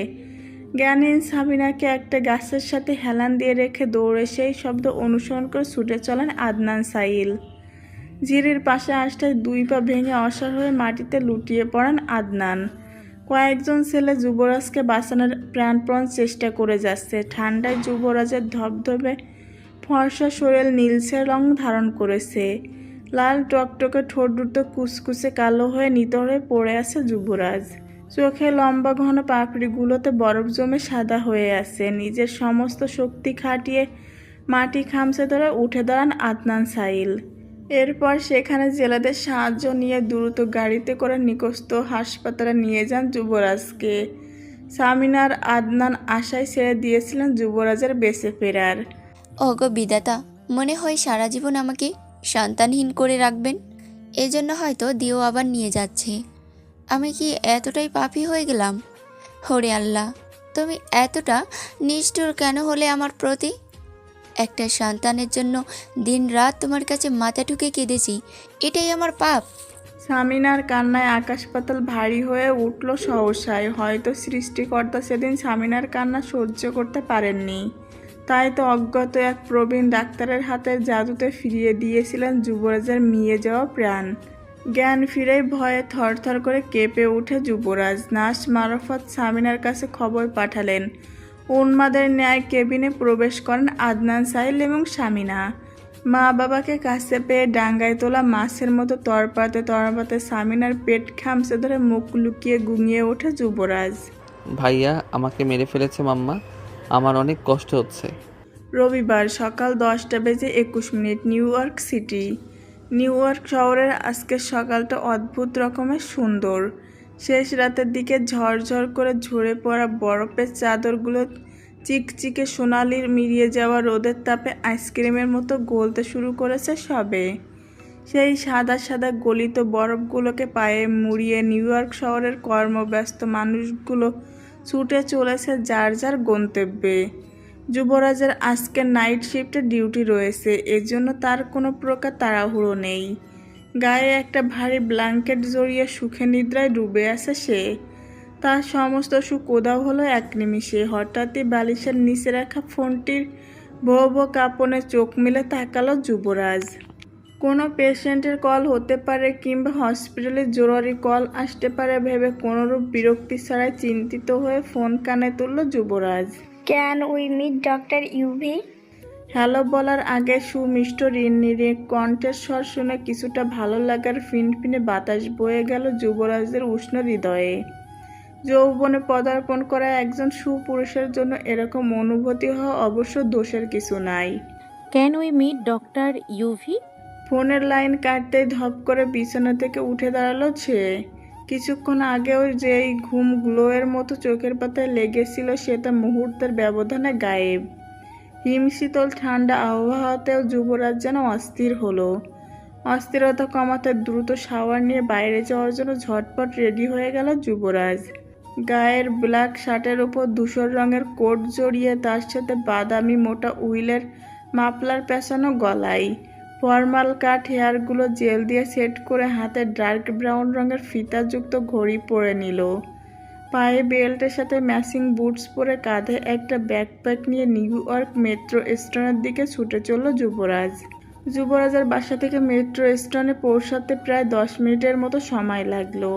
জ্ঞানহীন সামিনাকে একটা গাছের সাথে হেলান দিয়ে রেখে দৌড়ে সেই শব্দ অনুসরণ করে ছুটে চলেন আদনান সাহিল। ঝিরির পাশে আসটায় 2 পা ভেঙে অসাড় হয়ে মাটিতে লুটিয়ে পড়েন আদনান। কয়েকজন ছেলে যুবরাজকে বাঁচানোর প্রাণপণ চেষ্টা করে যাচ্ছে। ঠান্ডায় যুবরাজের ধবধবে ফর্সা শরীর নীলচে রং ধারণ করেছে। লাল টকটকে ঠোঁট দুটো কুচকুচে কালো হয়ে নিথর হয়ে পড়ে আছে যুবরাজ। চোখে লম্বা ঘন পাপড়িগুলোতে বরফ জমে সাদা হয়ে আছে। নিজের সমস্ত শক্তি খাটিয়ে মাটি খামচে ধরে উঠে দাঁড়ান আদনান সাহিল। এরপর সেখানে জেলেদের সাহায্য নিয়ে দ্রুত গাড়িতে করে নিকটস্থ হাসপাতালে নিয়ে যান যুবরাজকে। সামিনার আদনান আশায় ছেড়ে দিয়েছিলেন যুবরাজের বেঁচে ফেরার। ওগো বিধাতা, মনে হয় সারা জীবন আমাকে সন্তানহীন করে রাখবেন। এজন্য হয়তো দিও আবার নিয়ে যাচ্ছে। আমি কি এতটাই পাপী হয়ে গেলাম? হরে আল্লাহ, তুমি এতটা নিষ্ঠুর কেন হলে আমার প্রতি? একটা সন্তানের জন্য দিন রাত তোমার কাছে মাথা ঠুকে কেঁদেছি, এটাই আমার পাপ। সামিনার কান্নায় আকাশ পাতাল ভারী হয়ে উঠল সহসায়। হয়তো সৃষ্টিকর্তা সেদিন সামিনার কান্না সহ্য করতে পারেননি, তাই তো অজ্ঞাত এক প্রবীণ ডাক্তারের হাতের জাদুতে ফিরিয়ে দিয়েছিলেন যুবরাজের মিয়ে যাওয়া প্রাণ। জ্ঞান ফিরেই ভয়ে থরথর করে কেঁপে উঠে যুবরাজ। নার্স মারফত সামিনার কাছে খবর পাঠালেন উন্মাদের ন্যায় কেবিনে প্রবেশ করেন আদনান সাহিল এবং সামিনা। মা বাবাকে কাছে পেয়ে ডাঙ্গায় তোলা মাছের মতো তরপাতে সামিনার পেট খামচে ধরে মুখ লুকিয়ে ঘুমিয়ে ওঠে যুবরাজ। ভাইয়া আমাকে মেরে ফেলেছে মাম্মা, আমার অনেক কষ্ট হচ্ছে। রবিবার সকাল 10:21 new York city. New York শহরের আজকের সকালটা অদ্ভুত রকমের সুন্দর। শেষ রাতের দিকে ঝরঝর করে ঝরে পড়া বরফের চাদরগুলো চিকচিকে সোনালির মিলিয়ে যাওয়া রোদের তাপে আইসক্রিমের মতো গলতে শুরু করেছে সবে। সেই সাদা সাদা গলিত বরফগুলোকে পায়ে মুড়িয়ে নিউ ইয়র্ক শহরের কর্মব্যস্ত মানুষগুলো ছুটে চলেছে যার যার গন্তব্যে। যুবরাজের আজকের নাইট শিফটে ডিউটি রয়েছে, এজন্য তার কোনো প্রকার তাড়াহুড়ো নেই। গায়ে একটা ভারী ব্ল্যাঙ্কেট জড়িয়ে সুখে নিদ্রায় ডুবে আছে সে। তার সমস্ত সুখ উধাও হলো এক নিমিষে। হঠাৎই বালিশের নিচে রাখা ফোনটির ভো ভো কাঁপনে চোখ মেলে তাকালো যুবরাজ। কোনো পেশেন্টের কল হতে পারে কিংবা হসপিটালে জরুরি কল আসতে পারে ভেবে কোনোরূপ বিরক্তি ছাড়াই চিন্তিত হয়ে ফোন কানে তুলল যুবরাজ। Can we meet Dr. UV? Hello বলার আগে সুমিষ্ট ঋণনিরে কণ্ঠের স্বর শুনে কিছুটা ভালো লাগার ফিনফিনে বাতাস বয়ে গেল যুবরাজের উষ্ণ হৃদয়ে। যৌবনে পদার্পণ করা একজন সুপুরুষের জন্য এরকম অনুভূতি হওয়া অবশ্য দোষের কিছু নাই। Can we meet Dr. UV? ফোনের লাইন কাটতেই ধপ করে বিছানা থেকে উঠে দাঁড়ালো সে। কিছুক্ষণ আগেও যেই ঘুম গ্লোয়ের মতো চোখের পাতায় লেগেছিল সেটা মুহূর্তের ব্যবধানে গায়েব। হিমশীতল ঠান্ডা আবহাওয়াতেও যুবরাজ যেন অস্থির হলো। অস্থিরতা কমাতে দ্রুত শাওয়ার নিয়ে বাইরে যাওয়ার জন্য ঝটপট রেডি হয়ে গেল যুবরাজ। গায়ের ব্ল্যাক শার্টের ওপর ধূসর রঙের কোট জড়িয়ে তার সাথে বাদামি মোটা উইলের মাফলার পেঁচানো গলায়। ফর্মাল কাট হেয়ারগুলো জেল দিয়ে সেট করে হাতে ডার্ক ব্রাউন রঙের ফিতাযুক্ত ঘড়ি পরে নিল। পায়ে বেল্টের সাথে ম্যাচিং বুটস পরে কাঁধে একটা ব্যাকপ্যাক নিয়ে নিউ ইয়র্ক মেট্রো স্টেশনের দিকে ছুটে চলল যুবরাজ। যুবরাজের বাসা থেকে মেট্রো স্টেশনে পৌঁছাতে প্রায় 10 মিনিটের মতো সময় লাগলো।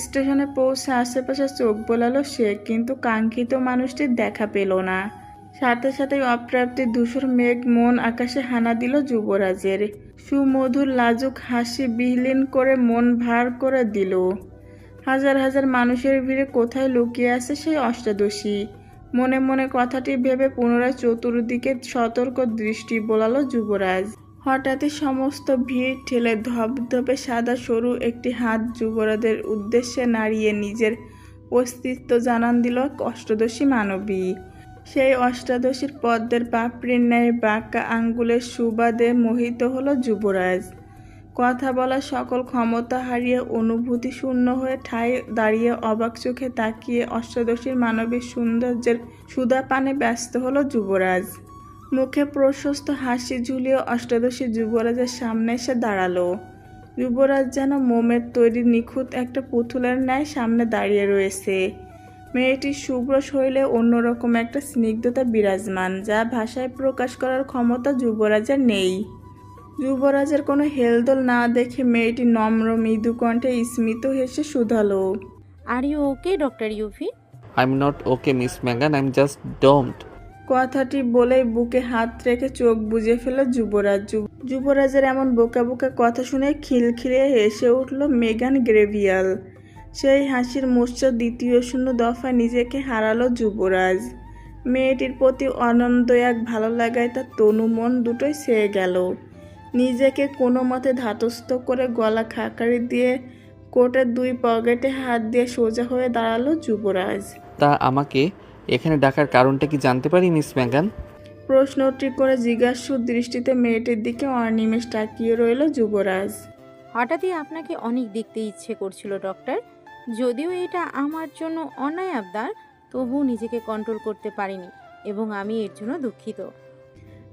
স্টেশনে পৌঁছে আশেপাশে চোখ বোলালো সে, কিন্তু কাঙ্ক্ষিত মানুষটির দেখা পেল না। সাথে সাথেই অপ্রাপ্তির ধূসর মেঘ মন আকাশে হানা দিল যুবরাজের। সুমধুর লাজুক হাসি বিলীন করে মন ভার করে দিল। হাজার হাজার মানুষের ভিড়ে কোথায় লুকিয়ে আছে সেই অষ্টাদশী? মনে মনে কথাটি ভেবে পুনরায় চতুর্দিকে সতর্ক দৃষ্টি বোলালো যুবরাজ। হঠাৎই সমস্ত ভিড় ঠেলে ধপধপে সাদা সরু একটি হাত যুবরাজের উদ্দেশ্যে নাড়িয়ে নিজের অস্তিত্ব জানান দিল অষ্টাদশী মানবী। সেই অষ্টাদশীর পদ্মের পাপড়ির ন্যায় বাঁকা আঙ্গুলের সুবাদে মোহিত হলো যুবরাজ। কথা বলা সকল ক্ষমতা হারিয়ে অনুভূতি শূন্য হয়ে ঠায় দাঁড়িয়ে অবাক চোখে তাকিয়ে অষ্টাদশীর মানবীর সৌন্দর্যের সুধা পানে ব্যস্ত হলো যুবরাজ। মুখে প্রশস্ত হাসি ঝুলিয়ে অষ্টাদশী যুবরাজের সামনে এসে দাঁড়ালো। যুবরাজ যেন মোমের তৈরি নিখুঁত একটা পুতুলের ন্যায় সামনে দাঁড়িয়ে রয়েছে। মেয়েটির শুভ্র শরীরে অন্যরকম একটা স্নিগ্ধতা বিরাজমান, যা ভাষায় প্রকাশ করার ক্ষমতা যুবরাজের নেই। যুবরাজের কোনো হেলদোল না দেখে মেয়েটি নম্র মৃদু কণ্ঠে স্মিত হেসে শুধালো, Are you okay, Dr. UV? I'm not okay, Miss Megan. I'm just domed. কথাটি বলেই বুকে হাত রেখে চোখ বুজে ফেল যুবরাজ। যুবরাজের এমন বোকা বোকা কথা শুনে খিলখিলিয়ে হেসে উঠল মেগান গ্রেভিয়াল। সেই হাসির মোর্চা দ্বিতীয় শূন্য দফায় নিজেকে হারালো যুবরাজ। মেয়েটির প্রতি অনন্ত এক ভালো লাগায় তার তনু মন দুটোই ছেয়ে গেল। নিজেকে কোনো মতে ধাতস্থ করে গলা খাকারি দিয়ে কোটের 2 পকেটে হাত দিয়ে সোজা হয়ে দাঁড়ালো যুবরাজ। তা আমাকে এখানে ডাকার কারণটা কি জানতে পারি, মিস ম্যাগান? প্রশ্নটি করে জিজ্ঞাসু দৃষ্টিতে মেয়েটির দিকে অনিমেষ তাকিয়ে রইল যুবরাজ। হঠাৎই আপনাকে অনেক দেখতে ইচ্ছে করছিল ডক্টর। যদিও এটা আমার জন্য অন্যায় আবদার, তবুও নিজেকে কন্ট্রোল করতে পারিনি এবং আমি এর জন্য দুঃখিত।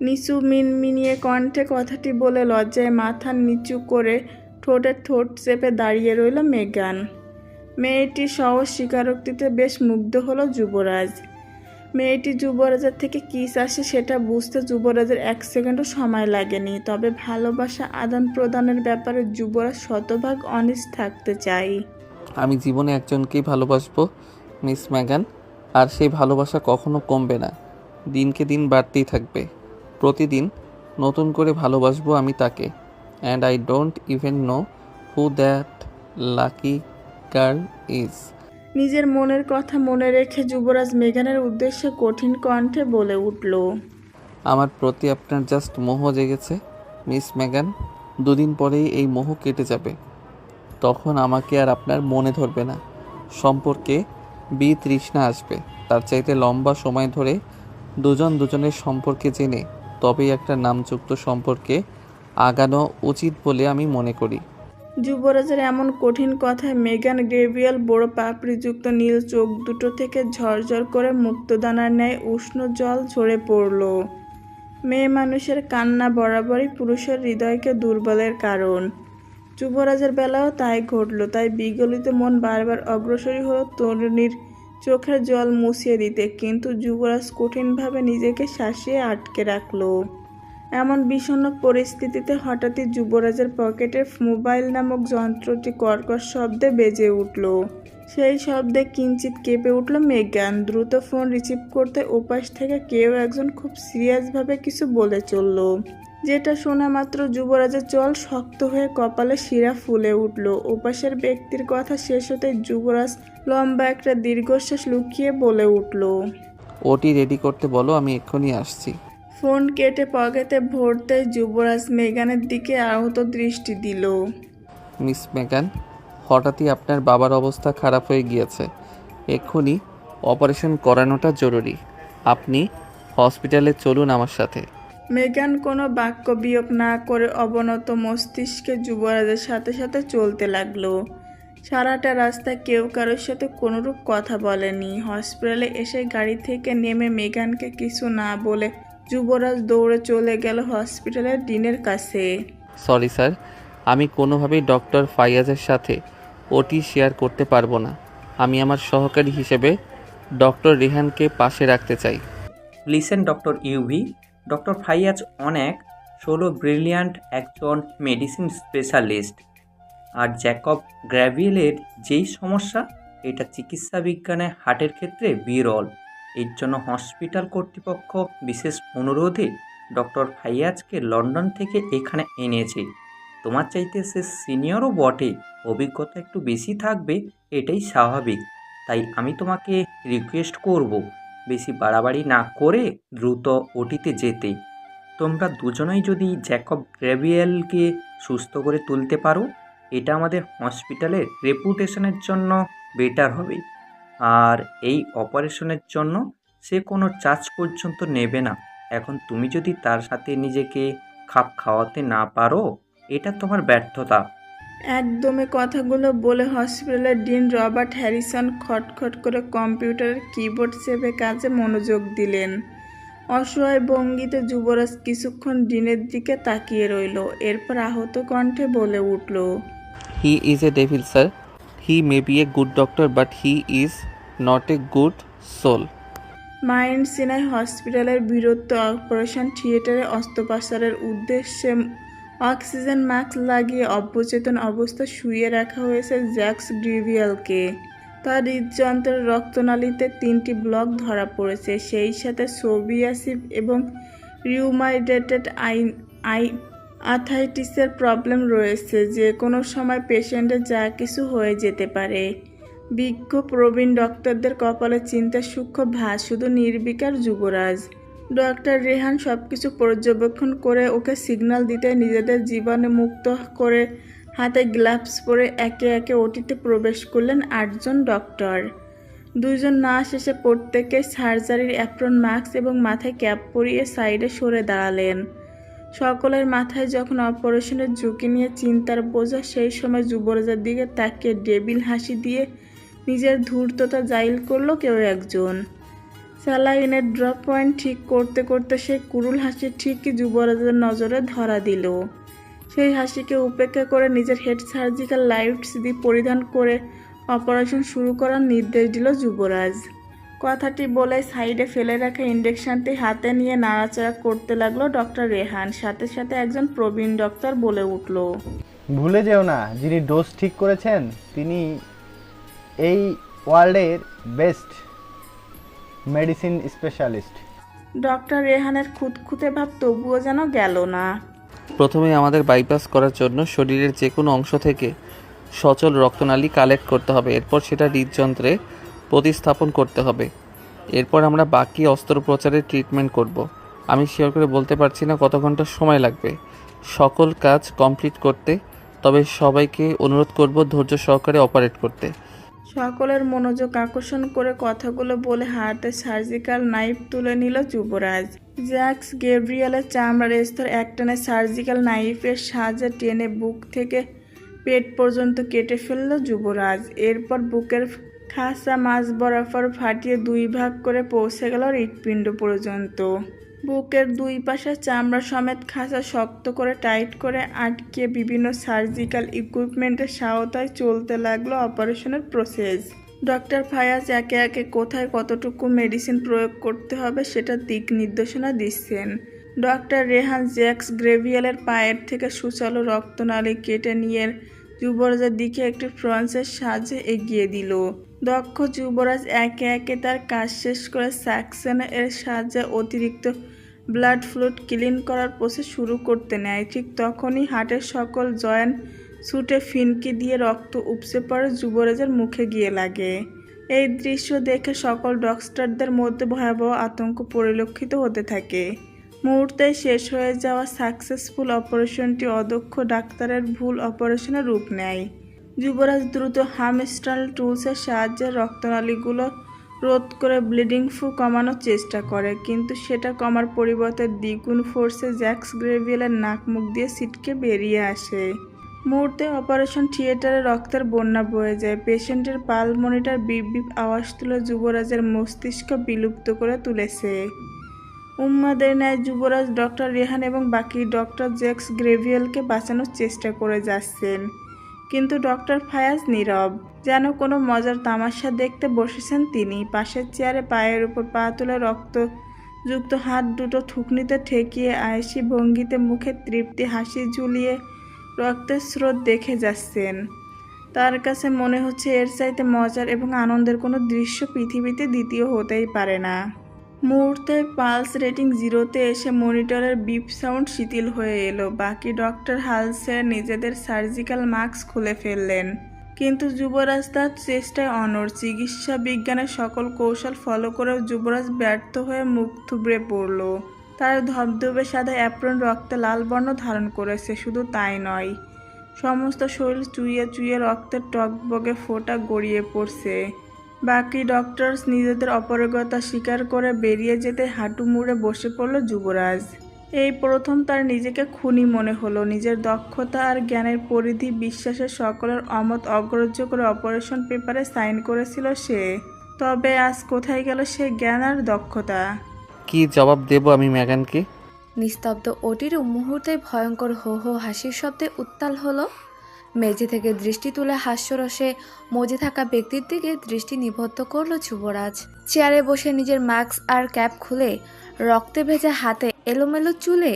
নিচু মিনমিনিয়ে কণ্ঠে কথাটি বলে লজ্জায় মাথা নিচু করে ঠোঁটে ঠোঁট চেপে দাঁড়িয়ে রইল মেগান। মেয়েটির সহজ স্বীকারোক্তিতে বেশ মুগ্ধ হলো যুবরাজ। মেয়েটি যুবরাজের থেকে কী চাষে সেটা বুঝতে যুবরাজের 1 সেকেন্ডও সময় লাগেনি। তবে ভালোবাসা আদান প্রদানের ব্যাপারে যুবরাজ শতভাগ অনিষ্ট থাকতে চাই। আমি জীবনে একজনকেই ভালোবাসবো, মিস ম্যাগান। আর সেই ভালোবাসা কখনো কমবে না, দিনকে দিন বাড়তেই থাকবে। প্রতিদিন নতুন করে ভালোবাসবো আমি তাকে। And I don't even know who that lucky girl is. নিজের মনের কথা মনে রেখে যুবরাজ মেগানের উদ্দেশ্যে কঠিন কণ্ঠে বলে উঠল, আমার প্রতি আপনার জাস্ট মোহ জেগেছে মিস মেগান। দুদিন পরেই এই মোহ কেটে যাবে, তখন আমাকে আর আপনার মনে ধরবে না। সম্পর্কে বিতৃষ্ণা আসবে। তার চাইতে লম্বা সময় ধরে দুজনের সম্পর্কে জেনে তবেই একটা নামযুক্ত সম্পর্কে আগানো উচিত বলে আমি মনে করি। যুবরাজের এমন কঠিন কথায় মেগান গ্রেভিয়াল বড় পাপড়িযুক্ত নীল চোখ দুটো থেকে ঝরঝর করে মুক্তদানার ন্যায় উষ্ণ জল ঝরে পড়ল। মেয়ে মানুষের কান্না বরাবরই পুরুষের হৃদয়কে দুর্বলের কারণ। যুবরাজের বেলাও তাই ঘটল। তাই বিগলিত মন বারবার অগ্রসরী হলো তরুণীর চোখের জল মুছিয়ে দিতে, কিন্তু যুবরাজ কঠিনভাবে নিজেকে শাসিয়ে আটকে রাখল। এমন বিষণ্ণ পরিস্থিতিতে হঠাৎই যুবরাজের পকেটে মোবাইল নামক যন্ত্রটি কর্কশ শব্দে বেজে উঠল। সেই শব্দে কিঞ্চিত কেঁপে উঠল মেগান। দ্রুত ফোন রিসিভ করতে ওপাশ থেকে কেউ একজন খুব সিরিয়াসভাবে কিছু বলে চলল, যেটা শোনা মাত্র যুবরাজের চল শক্ত হয়ে কপালে শিরা ফুলে উঠল। ওপাশের ব্যক্তির কথা শেষ হতে যুবরাজ লম্বা একটা দীর্ঘশ্বাস লুকিয়ে বলে উঠল, ওটি রেডি করতে বলো, আমি এক্ষুনি আসছি। ফোন কেটে পকেটে ভরতে যুবরাজ মেগানের দিকে আহত দৃষ্টি দিল। মিস মেগান, হঠাৎই আপনার বাবার অবস্থা খারাপ হয়ে গিয়েছে। এক্ষুনি অপারেশন করানোটা জরুরি। আপনি হসপিটালে চলুন আমার সাথে। মেগান কোনো বাক্য বিয়োগ না করে অবনত মস্তিষ্কে যুবরাজের সাথে সাথে চলতে লাগলো। সারাটা রাস্তা কেউ কারোর সাথে কোনোরূপ কথা বলেনি। হসপিটালে এসে গাড়ি থেকে নেমে মেগানকে কিছু না বলে যুবরাজ দৌড়ে চলে গেল হসপিটালের ডিনের কাছে। সরি স্যার, আমি কোনোভাবেই ডক্টর ফাইয়াজের সাথে ওটি শেয়ার করতে পারবো না। আমি আমার সহকারী হিসেবে ডক্টর রেহানকে পাশে রাখতে চাই। Listen doctor UV, doctor Fayaz অনেক ব্রিলিয়ান্ট একজন মেডিসিন স্পেশালিস্ট। আর জ্যাকব গ্র্যাভিয়েলের যেই সমস্যা, এটা চিকিৎসা বিজ্ঞানে হার্টের ক্ষেত্রে বিরল। এর জন্য হসপিটাল কর্তৃপক্ষ বিশেষ অনুরোধে ডক্টর ফাইয়াজকে লন্ডন থেকে এখানে এনেছে। তোমার চাইতে সে সিনিয়রও বটে, অভিজ্ঞতা একটু বেশি থাকবে, এটাই স্বাভাবিক। তাই আমি তোমাকে রিকোয়েস্ট করব, বেশি বাড়াবাড়ি না করে দ্রুত ওটিতে যেতে। তোমরা দুজনেই যদি জ্যাকব গ্র্যাভিয়েলকে সুস্থ করে তুলতে পারো, এটা আমাদের হসপিটালের রেপুটেশনের জন্য বেটার হবে। আর এই অপারেশনের জন্য সে কোনো চার্জ পর্যন্ত নেবে না। এখন তুমি যদি তার সাথে নিজেকে খাপ খাওয়াতে না পারো, এটা তোমার ব্যর্থতা। একদমে কথাগুলো বলে হসপিটালের ডিন রবার্ট হ্যারিসন খটখট করে কম্পিউটারের কিবোর্ড চেপে কাজে মনোযোগ দিলেন। অসহায় ভঙ্গিতে যুবরাজ কিছুক্ষণ ডিনের দিকে তাকিয়ে রইল। এরপর আহত কণ্ঠে বলে উঠল, he is a devil sir. He may be a good doctor, but he is not a good soul. Mount Sinai হসপিটালের বীরত্ব অপারেশন থিয়েটারে অস্ত্রোপচারের উদ্দেশ্যে অক্সিজেন মাস্ক লাগিয়ে অবচেতন অবস্থায় শুয়ে রাখা হয়েছে জ্যাক্স গ্রিভিয়ালকে। তার হৃদযন্ত্রের রক্তনালীতে 3টি ব্লক ধরা পড়েছে, সেই সাথে সোবিয়াসিস এবং রিউমাটয়েড আর্থ্রাইটিসের প্রবলেম রয়েছে। যে কোনো সময় পেশেন্টের যা কিছু হয়ে যেতে পারে। বিজ্ঞ প্রবীণ ডক্টরদের কপালে চিন্তার সূক্ষ্ম ভাঁজ, শুধু নির্বিকার যুবরাজ। ডক্টর রেহান সব কিছু পর্যবেক্ষণ করে ওকে সিগন্যাল দিতে নিজেদের জীবনে মুক্ত করে হাতে গ্লাভস পরে একে একে ওটিতে প্রবেশ করলেন 8 জন ডক্টর। 2 জন নার্স এসে প্রত্যেকে সার্জারির অ্যাপ্রন, মাস্ক এবং মাথায় ক্যাপ পরিয়ে সাইডে সরে দাঁড়ালেন। সকলের মাথায় যখন অপারেশনের ঝুঁকি নিয়ে চিন্তার বোঝা, সেই সময় যুবরাজের দিকে তাকিয়ে ডেবিল হাসি দিয়ে নিজের ধূর্ততা জাহির করলো কেউ একজন। স্যালাইনের ড্রপ পয়েন্ট ঠিক করতে করতে সেই কুরুল হাসি ঠিকই যুবরাজের নজরে ধরা দিল। সেই হাসিকে উপেক্ষা করে নিজের হেড সার্জিক্যাল লাইটস দিয়ে পরিধান করে অপারেশন শুরু করার নির্দেশ দিল যুবরাজ। কথাটি বলে সাইডে ফেলে রাখা ইঞ্জেকশনটি হাতে নিয়ে নাড়াচাড়া করতে লাগলো ডক্টর রেহান। সাথে সাথে একজন প্রবীণ ডক্টর বলে উঠল, ভুলে যেও না, যিনি ডোজ ঠিক করেছেন তিনি এই ওয়ার্ল্ডের বেস্ট। Medicine specialist. ডক্টর রেহানের খুঁতখুঁতে ভাব তবুও যেন গেল না। প্রথমে আমাদের বাইপাস করার জন্য শরীরের যে কোনো অংশ থেকে সচল রক্তনালী কালেক্ট করতে হবে, এরপর সেটা হৃদযন্ত্রে প্রতিস্থাপন করতে হবে। এরপর আমরা বাকি অস্ত্রোপচারের ট্রিটমেন্ট করব। আমি শিওর করে বলতে পারছি না কত ঘন্টা সময় লাগবে সকল কাজ কমপ্লিট করতে, তবে সবাইকে অনুরোধ করব ধৈর্য সহকারে অপারেট করতে। সকলের মনোযোগ আকর্ষণ করে কথাগুলো বলে হাতে সার্জিক্যাল নাইফ তুলে নিল যুবরাজ। জ্যাক্স গ্যাব্রিয়েলের চামড়ার স্তর একটানে সার্জিক্যাল নাইফের সাহায্যে টেনে বুক থেকে পেট পর্যন্ত কেটে ফেলল যুবরাজ। এরপর বুকের খাসা মাঝ বরাবর ফাটিয়ে 2 ভাগ করে পৌঁছে গেল হৃৎপিণ্ড পর্যন্ত। বুকের 2 পাশে চামড়া সমেত খাসা শক্ত করে টাইট করে আটকে বিভিন্ন সার্জিক্যাল ইকুইপমেন্টের সহায়তায় চলতে লাগলো অপারেশনের প্রসেস। ডক্টর ফায়াজ একে একে কোথায় কতটুকু মেডিসিন প্রয়োগ করতে হবে সেটা দিক নির্দেশনা দিচ্ছেন। ডক্টর রেহান জ্যাক্স গ্রেভিয়েলের পায়ের থেকে সুচালু রক্তনালী কেটে নিয়ে যুবরাজের দিকে একটি ফ্রান্সের সাহায্যে এগিয়ে দিল। দক্ষ যুবরাজ একে একে তার কাজ শেষ করে সাকশনের সাহায্যে অতিরিক্ত ব্লাড ফ্লুইড ক্লিন করার প্রসেস শুরু করতে নেয়। ঠিক তখনই হার্টের সকল জয়েন্ট ছুটে ফিনকি দিয়ে রক্ত উপচে পড়ে যুবরাজের মুখে গিয়ে লাগে। এই দৃশ্য দেখে সকল ডক্টরদের মধ্যে ভয়াবহ আতঙ্ক পরিলক্ষিত হতে থাকে। মুহূর্তেই শেষ হয়ে যাওয়া সাকসেসফুল অপারেশনটি অদক্ষ ডাক্তারের ভুল অপারেশনের রূপ নেয়। যুবরাজ দ্রুত হামস্টার টুলসের সাহায্যে রক্তনালীগুলো রোধ করে ব্লিডিং ফ্লু কমানোর চেষ্টা করে, কিন্তু সেটা কমার পরিবর্তে দ্বিগুণ ফোর্সে জ্যাক্স গ্রেভিয়েলের নাক মুখ দিয়ে ছিটকে বেরিয়ে আসে। মুহূর্তে অপারেশন থিয়েটারে রক্তের বন্যা বয়ে যায়। পেশেন্টের পালমনিটার বিপ বিপ আওয়াজ তুলে যুবরাজের মস্তিষ্ক বিলুপ্ত করে তুলেছে। উম্মাদের ন্যায় যুবরাজ ডক্টর রেহান এবং বাকি ডক্টর জ্যাক্স গ্রেভিয়েলকে বাঁচানোর চেষ্টা করে যাচ্ছেন, কিন্তু ডক্টর ফায়াজ নীরব, যেন কোনো মজার তামাশা দেখতে বসেছেন তিনি। পাশের চেয়ারে পায়ের উপর পা তুলে রক্তযুক্ত হাত দুটো থুকনিতে ঠেকিয়ে আয়েসি ভঙ্গিতে মুখে তৃপ্তি হাসি ঝুলিয়ে রক্তের স্রোত দেখে যাচ্ছেন। তার কাছে মনে হচ্ছে এর চাইতে মজার এবং আনন্দের কোনো দৃশ্য পৃথিবীতে দ্বিতীয় হতেই পারে না। মুহূর্তে পালস রেটিং 0-তে এসে মনিটরের বিপ সাউন্ড শিথিল হয়ে এলো। বাকি ডক্টর হাল ছেড়ে নিজেদের সার্জিক্যাল মাস্ক খুলে ফেললেন, কিন্তু যুবরাজ তার চেষ্টায় অনড়। চিকিৎসা বিজ্ঞানের সকল কৌশল ফলো করেও যুবরাজ ব্যর্থ হয়ে মুখ থুবড়ে পড়ল। তার ধবধবে সাদা অ্যাপ্রন রক্তে লাল বর্ণ ধারণ করেছে। শুধু তাই নয়, সমস্ত শরীর চুইয়ে চুইয়ে রক্তের টকবগে ফোঁটা গড়িয়ে পড়ছে। বাকি ডক্টরস নিজেদের অপারগতা স্বীকার করে বেরিয়ে যেতে হাঁটু মুড়ে বসে পড়ল যুবরাজ। এই প্রথম তার নিজেকে খুনি মনে হলো। নিজের দক্ষতা আর জ্ঞানের পরিধি বিশ্বাসের সকলের অমত অগ্রাহ্য করে অপারেশন পেপারে সাইন করেছিল সে। তবে আজ কোথায় গেল সে জ্ঞান আর দক্ষতা? কি জবাব দেব আমি ম্যাগানকে? নিস্তব্ধ ওটির মুহূর্তে ভয়ঙ্কর হো হো হাসির শব্দে উত্তাল হলো। মেঝে থেকে দৃষ্টি তুলে হাস্যরসে মজে থাকা ব্যক্তির দিকে দৃষ্টি নিবদ্ধ করল যুবরাজ। চেয়ারে বসে নিজের মাস্ক আর ক্যাপ খুলে রক্তে ভেজা হাতে এলোমেলো চুলে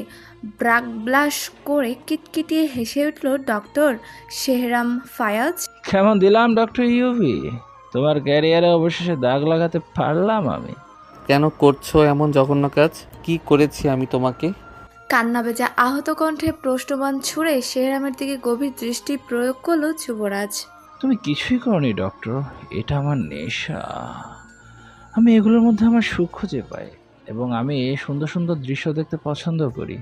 ব্রাক ব্লাশ করে কিটকিটিয়ে হেসে উঠল ডক্টর শেহরাম ফায়াজ। কেমন দিলাম ডক্টর ইউভি? তোমার ক্যারিয়ারে অবশেষে দাগ লাগাতে পারলাম আমি। কেন করছো এমন জঘন্য কাজ? কি করেছি আমি তোমাকে? কান্না ভেজা আহত কণ্ঠে প্রশ্নবাণ ছুড়ে শেহরামের দিকে গভীর দৃষ্টি প্রয়োগ করল যুবরাজ। তুমি কিছুই করনি ডক্টর, এটা আমার নেশা। আমি এগুলোর মধ্যে আমার সুখ খুঁজে পাই এবং আমি সুন্দর সুন্দর দৃশ্য দেখতে পছন্দ করি।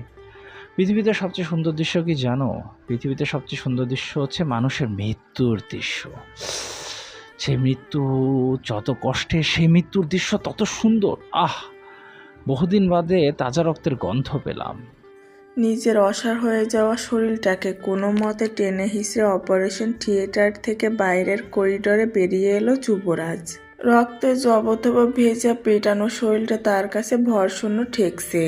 পৃথিবীতে সবচেয়ে সুন্দর দৃশ্য কি জানো? পৃথিবীতে সবচেয়ে সুন্দর দৃশ্য হচ্ছে মানুষের মৃত্যুর দৃশ্য। সেই মৃত্যু যত কষ্টের, সেই মৃত্যুর দৃশ্য তত সুন্দর। বহুদিন বাদে তাজা রক্তের গন্ধ পেলাম। নিজের অসাড় হয়ে যাওয়া শরীরটাকে কোনো মতে টেনে হিঁচড়ে অপারেশন থিয়েটার থেকে বাইরের করিডোরে বেরিয়ে এলো যুবরাজ। রক্তে জবথব ভেজা পেটানো শরীরটা তার কাছে ভরশূন্য ঠেকছে।